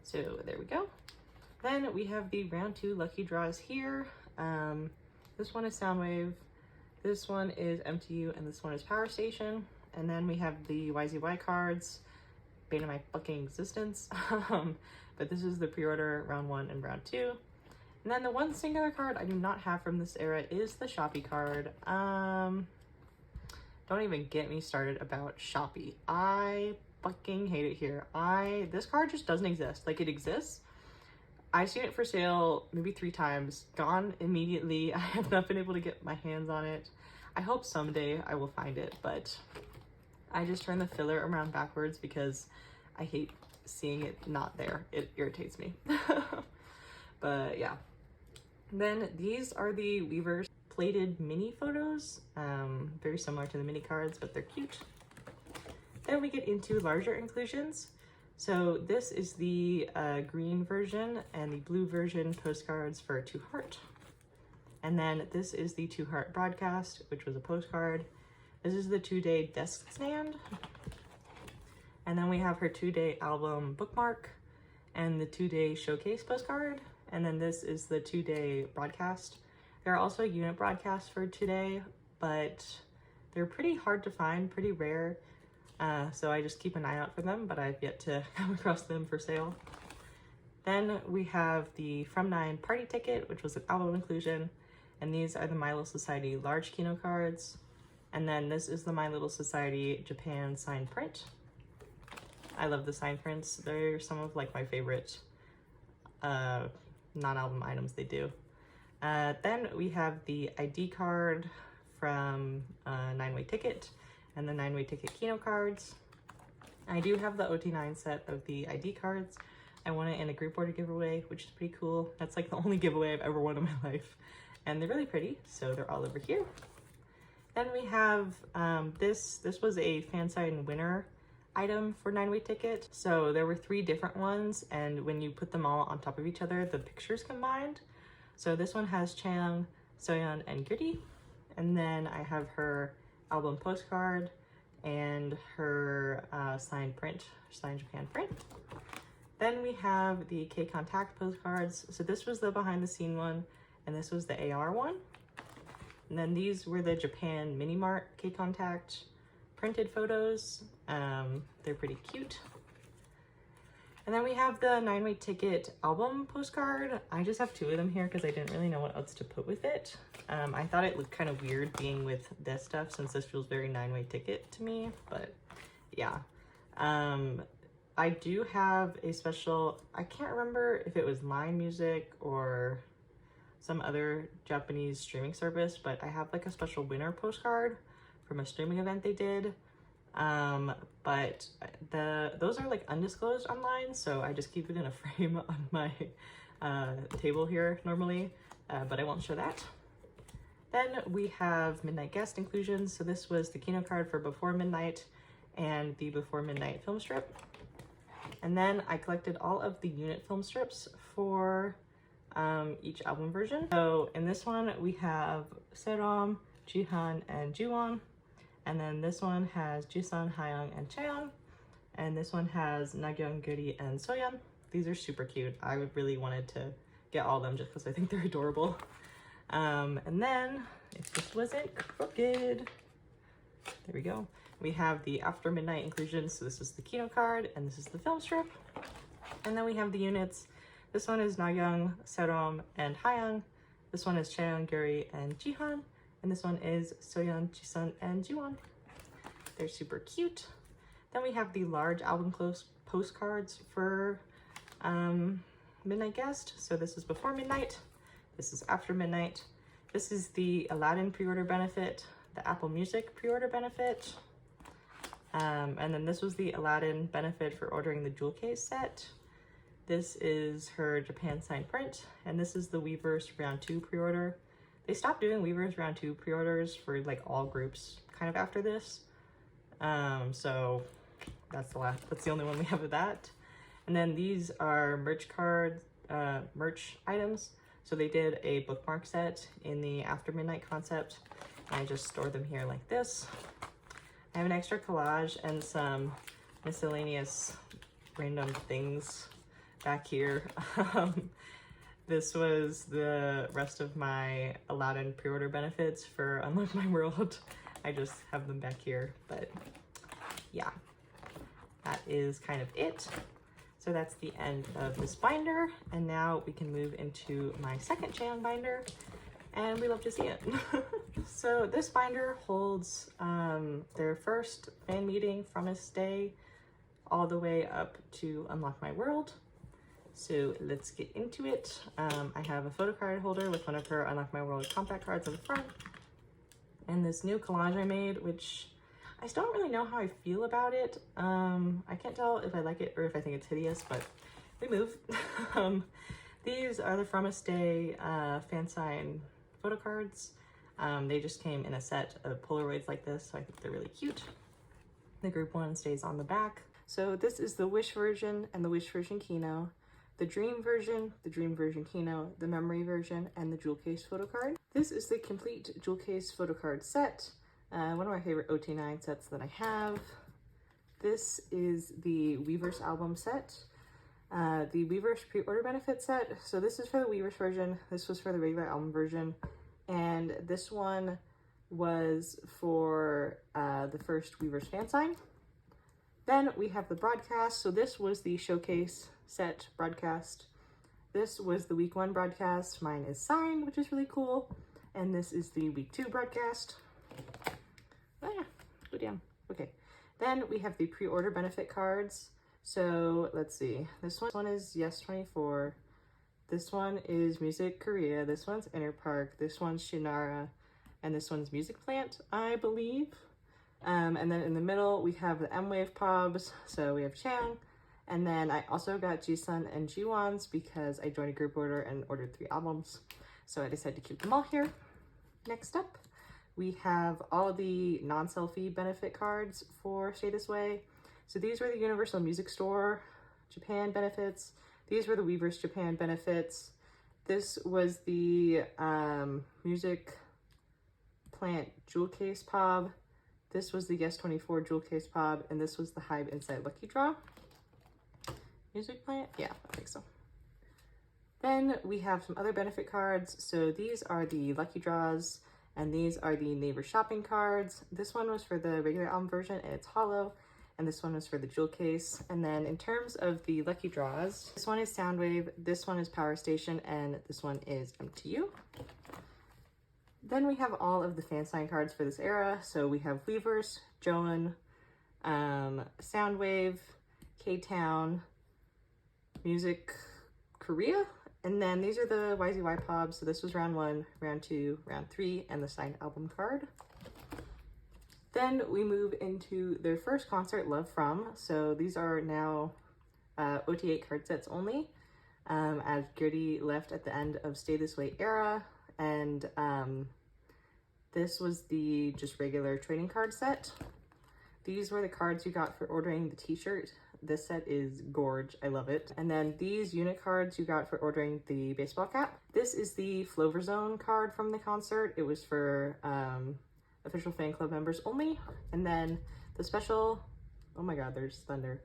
So there we go. Then we have the round 2 lucky draws here. This one is Soundwave. This one is MTU, and this one is Power Station. And then we have the YZY cards, bane of my fucking existence. But this is the pre-order round 1 and round 2. And then the one singular card I do not have from this era is the Shopee card. Don't even get me started about Shopee. I fucking hate it here. This card just doesn't exist. Like, it exists. I've seen it for sale maybe 3 times, gone immediately. I have not been able to get my hands on it. I hope someday I will find it, but I just turn the filler around backwards because I hate seeing it not there. It irritates me. But yeah. Then these are the Weverse plated mini photos. Very similar to the mini cards, but they're cute. Then we get into larger inclusions. So this is the green version and the blue version postcards for 2 Heart. And then this is the 2 Heart broadcast, which was a postcard. This is the 2-day desk stand. And then we have her 2-day album bookmark and the 2-day showcase postcard. And then this is the 2-day broadcast. There are also unit broadcasts for today, but they're pretty hard to find, pretty rare. So I just keep an eye out for them, but I've yet to come across them for sale. Then we have the From 9 party ticket, which was an album inclusion. And these are the My Little Society large Kino cards. And then this is the My Little Society Japan signed print. I love the signed prints. They're some of like my favorite non-album items they do. Then we have the ID card from 9-way ticket and the 9-way ticket Kino cards. I do have the OT9 set of the ID cards. I won it in a group order giveaway, which is pretty cool. That's like the only giveaway I've ever won in my life. And they're really pretty, so they're all over here. Then we have this was a fan sign winner item for 9-way ticket. So there were 3 different ones, and when you put them all on top of each other, the pictures combined. So this one has Chaeyoung, Soyeon, and Goody. And then I have her album postcard and her signed Japan print. Then we have the K-Contact postcards. So this was the behind the scene one, and this was the AR one. And then these were the Japan Mini Mart K-Contact printed photos. They're pretty cute. And then we have the 9-way ticket album postcard. I just have 2 of them here because I didn't really know what else to put with it. I thought it looked kind of weird being with this stuff since this feels very 9-way ticket to me, but yeah. I do have a special, I can't remember if it was Line Music or some other Japanese streaming service, but I have like a special winner postcard from a streaming event they did. But those are like undisclosed online, so I just keep it in a frame on my table here normally, but I won't show that. Then we have Midnight Guest inclusions. So this was the Kino card for Before Midnight and the Before Midnight film strip. And then I collected all of the unit film strips for each album version. So in this one we have Serom, Jihan, and Jiwon. And then this one has Jisun, Haeyoung, and Chaeyoung. And this one has Nagyeon, Goody, and Soyeon. These are super cute. I really wanted to get all of them just because I think they're adorable. And then, if this wasn't crooked, there we go. We have the After Midnight inclusion. So this is the Kino card, and this is the film strip. And then we have the units. This one is Nagyeon, Serom, and Haeyoung. This one is Chaeyoung, Goody, and Jihan. And this one is Soyeon, Jisun, and Jiwon. They're super cute. Then we have the large album close postcards for Midnight Guest. So this is Before Midnight. This is After Midnight. This is the Aladdin pre-order benefit, the Apple Music pre-order benefit. And then this was the Aladdin benefit for ordering the jewel case set. This is her Japan signed print. And this is the Weverse round 2 pre-order. They stopped doing Weavers round 2 pre-orders for like all groups kind of after this. So that's the only one we have of that. And then these are merch items. So they did a bookmark set in the After Midnight concept. And I just store them here like this. I have an extra collage and some miscellaneous random things back here. This was the rest of my Aladdin pre-order benefits for Unlock My World. I just have them back here, but yeah, that is kind of it. So that's the end of this binder, and now we can move into my second chaeyoung binder, and we love to see it. So this binder holds their first fan meeting from a stay all the way up to Unlock My World. So let's get into it. I have a photo card holder with one of her Unlock My World compact cards on the front, and this new collage I made, which I still don't really know how I feel about it. I can't tell if I like it or if I think it's hideous, but we move. These are the From a Stay fan sign photo cards. They just came in a set of Polaroids like this, so I think they're really cute. The group one stays on the back. So this is the Wish version and the Wish version Kino, the Dream version Kino, the Memory version, and the Jewel Case photo card. This is the complete Jewel Case photo card set. One of my favorite OT9 sets that I have. This is the Weavers album set, the Weavers pre-order benefit set. So this is for the Weavers version, this was for the regular album version, and this one was for the first Weavers fan sign. Then we have the broadcast. So this was the showcase set broadcast. This was the week 1 broadcast. Mine is signed, which is really cool. And this is the week 2 broadcast. Go down. Okay. Then we have the pre-order benefit cards. So let's see. This one is Yes 24. This one is Music Korea. This one's Inner Park. This one's Shinara. And this one's Music Plant, I believe. And then in the middle, we have the M-Wave Pobs. So we have chaeyoung. And then I also got jisun and jiwons because I joined a group order and ordered 3 albums. So I decided to keep them all here. Next up, we have all the non-selfie benefit cards for Stay This Way. So these were the Universal Music Store Japan benefits. These were the Weavers Japan benefits. This was the Music Plant Jewel Case Pob. This was the Yes 24 Jewel Case Pob. And this was the Hive Inside Lucky Draw. Music Plant? Yeah, I think so. Then we have some other benefit cards. So these are the Lucky Draws, and these are the Neighbor Shopping cards. This one was for the regular album version, and it's hollow, and this one was for the Jewel Case. And then in terms of the Lucky Draws, this one is Soundwave, this one is Power Station, and this one is MTU. Then we have all of the fan sign cards for this era. So we have Weavers, Joan, Soundwave, K-Town, Music Korea, and then these are the YZY Pobs. So this was round 1, round 2, round 3, and the signed album card. Then we move into their first concert, Love From. So these are now OT8 card sets only, as Gertie left at the end of Stay This Way era, and this was the just regular trading card set. These were the cards you got for ordering the t-shirt. This set is gorge, I love it. And then these unit cards you got for ordering the baseball cap. This is the Flover Zone card from the concert. It was for official fan club members only. And then the special, oh my god, there's thunder.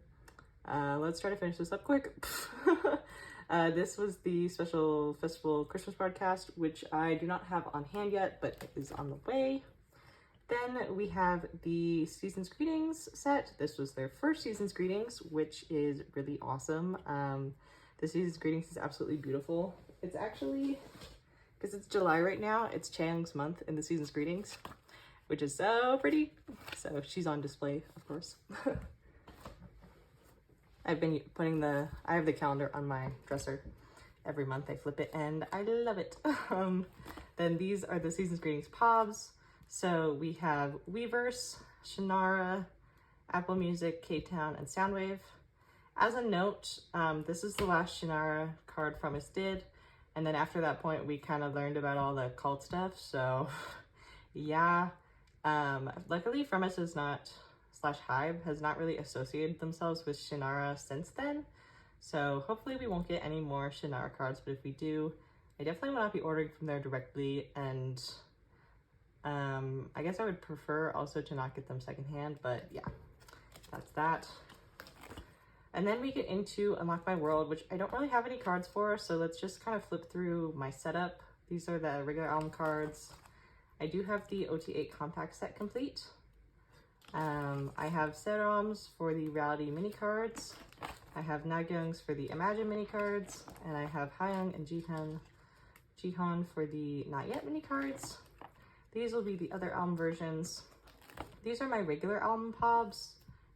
Let's try to finish this up quick. This was the special festival Christmas broadcast, which I do not have on hand yet, but is on the way. Then we have the Season's Greetings set. This was their first Season's Greetings, which is really awesome. The Season's Greetings is absolutely beautiful. It's actually, because it's July right now, it's chaeyoung's month in the Season's Greetings, which is so pretty. So she's on display, of course. I've been putting I have the calendar on my dresser. Every month I flip it and I love it. Then these are the Season's Greetings Pobs. So we have Weavers, Shinara, Apple Music, K-Town, and Soundwave. As a note, this is the last Shinara card From Us did, And then after that point, we kind of learned about all the cult stuff. So yeah, luckily Fremus is not, slash Hive has not really associated themselves with Shannara since then. So hopefully we won't get any more Shannara cards, but if we do, I definitely will not be ordering from there directly. And I guess I would prefer also to not get them secondhand, but yeah, that's that. And then we get into Unlock My World, which I don't really have any cards for, so let's just kind of flip through my setup. These are the regular album cards. I do have the OT8 compact set complete. I have Seroms for the Reality mini cards. I have Nagyungs for the Imagine mini cards, and I have Chaeyoung and Jisun for the Not Yet mini cards. These will be the other album versions. These are my regular album pobs.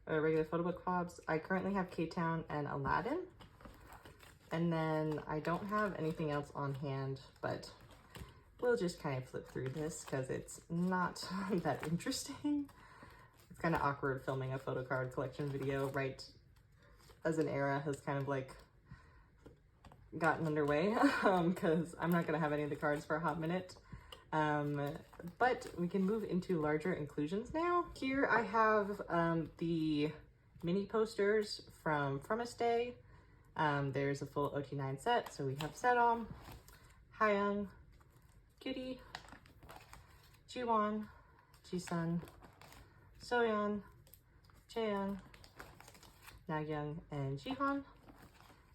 Regular photo book fobs. I currently have K-Town and Aladdin. And then I don't have anything else on hand, but we'll just kind of flip through this because it's not that interesting. It's kind of awkward filming a photocard collection video right as an era has kind of like gotten underway because I'm not going to have any of the cards for a hot minute. But we can move into larger inclusions now. Here I have the mini posters from Fremus Day. There's a full OT9 set, so we have Serom, Chaeyoung, Kitty, Jiwan, Jisun, Soyeon, Chaeyoung, Nagyung, and Jihan.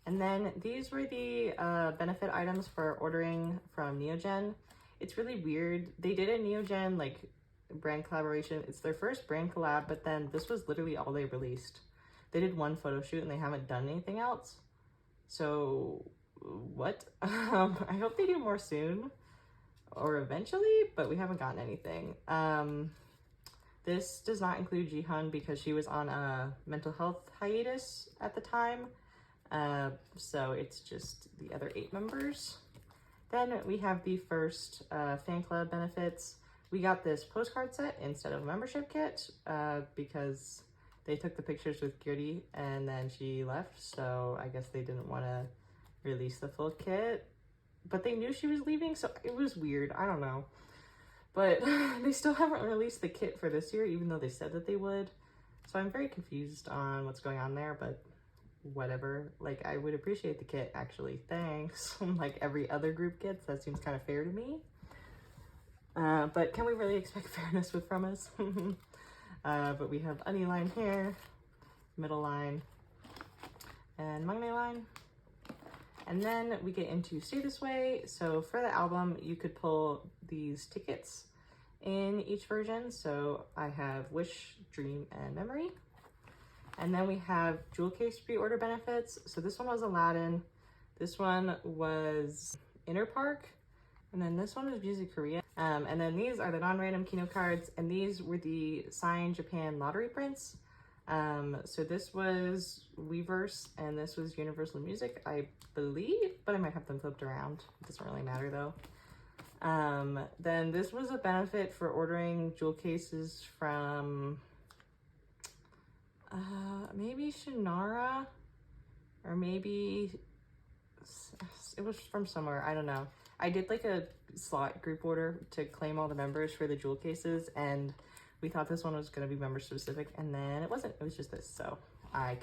And then these were the benefit items for ordering from Neogen. It's really weird. They did a Neogen like brand collaboration. It's their first brand collab, but then this was literally all they released. They did one photo shoot and they haven't done anything else. So what? I hope they do more soon or eventually, but we haven't gotten anything. This does not include Jihan because she was on a mental health hiatus at the time. So it's just the other 8 members. Then we have the first fan club benefits. We got this postcard set instead of a membership kit because they took the pictures with Gyuri and then she left. So I guess they didn't want to release the full kit, but they knew she was leaving. So it was weird. I don't know. But they still haven't released the kit for this year, even though they said that they would. So I'm very confused on what's going on there, but whatever. Like, I would appreciate the kit, actually. Thanks. Like every other group gets. That seems kind of fair to me. But can we really expect fairness with from us? But we have Uni line here, middle line, and Magne line. And then we get into Stay This Way. So for the album, you could pull these tickets in each version. So I have Wish, Dream, and Memory. And then we have Jewel Case pre-order benefits. So this one was Aladdin. This one was Inner Park. And then this one was Music Korea. And then these are the non-random Kino cards. And these were the signed Japan lottery prints. So this was Weverse and this was Universal Music, I believe, but I might have them flipped around. It doesn't really matter though. Then this was a benefit for ordering jewel cases from maybe Shannara, or maybe it was from somewhere, I don't know. I did like a slot group order to claim all the members for the jewel cases, and we thought this one was going to be member specific, and then it wasn't. It was just this. So I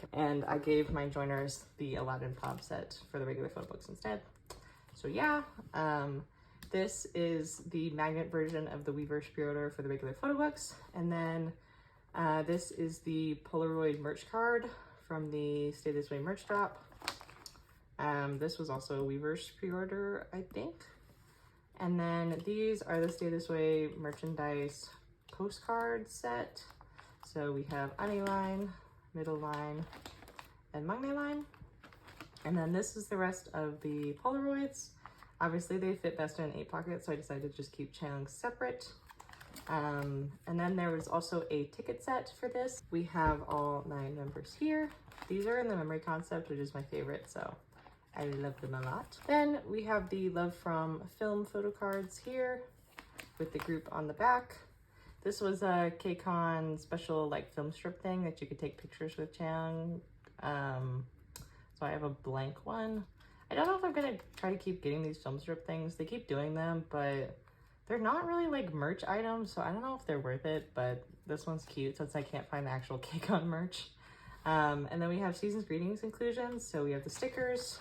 gave my joiners the Aladdin Pop set for the regular photo books instead. So yeah, this is the magnet version of the Weverse pre-order for the regular photo books, and then this is the Polaroid merch card from the Stay This Way merch drop. This was also a Weverse pre-order, I think. And then these are the Stay This Way merchandise postcard set. So we have Uni line, middle line, and Magne line. And then this is the rest of the Polaroids. Obviously they fit best in an 8 pocket, so I decided to just keep chaeyoung separate. And then there was also a ticket set for this. We have all 9 members here. These are in the memory concept, which is my favorite, so I love them a lot. Then we have the Love From Film photo cards here with the group on the back. This was a KCON special like film strip thing that you could take pictures with chaeyoung. So I have a blank one. I don't know if I'm gonna try to keep getting these film strip things. They keep doing them, but they're not really like merch items, so I don't know if they're worth it, but this one's cute since I can't find the actual chaeyoung merch. And then we have season's greetings inclusions. So we have the stickers,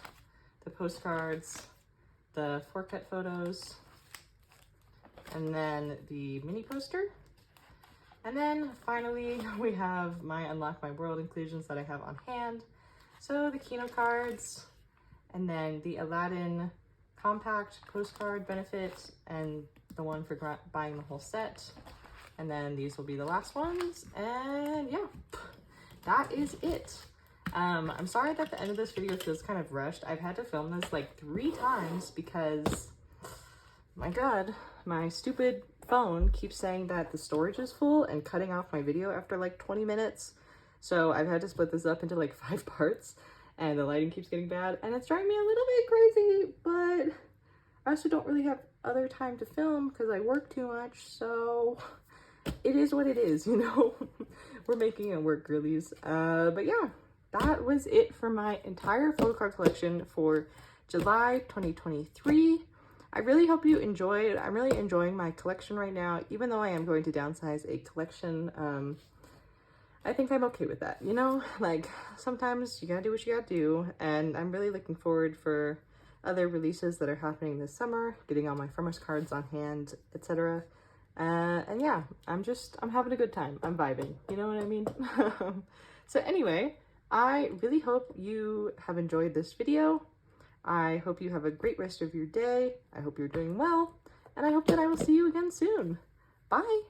the postcards, the 4-cut photos, and then the mini poster. And then finally, we have my Unlock My World inclusions that I have on hand. So the Kino cards, and then the Aladdin compact postcard benefit, and the one for buying the whole set. And then these will be the last ones. And yeah, that is it. I'm sorry that the end of this video feels kind of rushed. I've had to film this like 3 times because, my God, my stupid phone keeps saying that the storage is full and cutting off my video after like 20 minutes. So I've had to split this up into like 5 parts, and the lighting keeps getting bad and it's driving me a little bit crazy, but I also don't really have other time to film because I work too much. So it is what it is, you know. We're making it work, girlies. But yeah, that was it for my entire photocard collection for July 2023. I really hope you enjoyed. I'm really enjoying my collection right now, even though I am going to downsize a collection. I think I'm okay with that, you know? Like, sometimes you gotta do what you gotta do, and I'm really looking forward for other releases that are happening this summer, getting all my farmers cards on hand, etc. And yeah, I'm having a good time. I'm vibing, you know what I mean? So anyway, I really hope you have enjoyed this video. I hope you have a great rest of your day. I hope you're doing well, and I hope that I will see you again soon. Bye!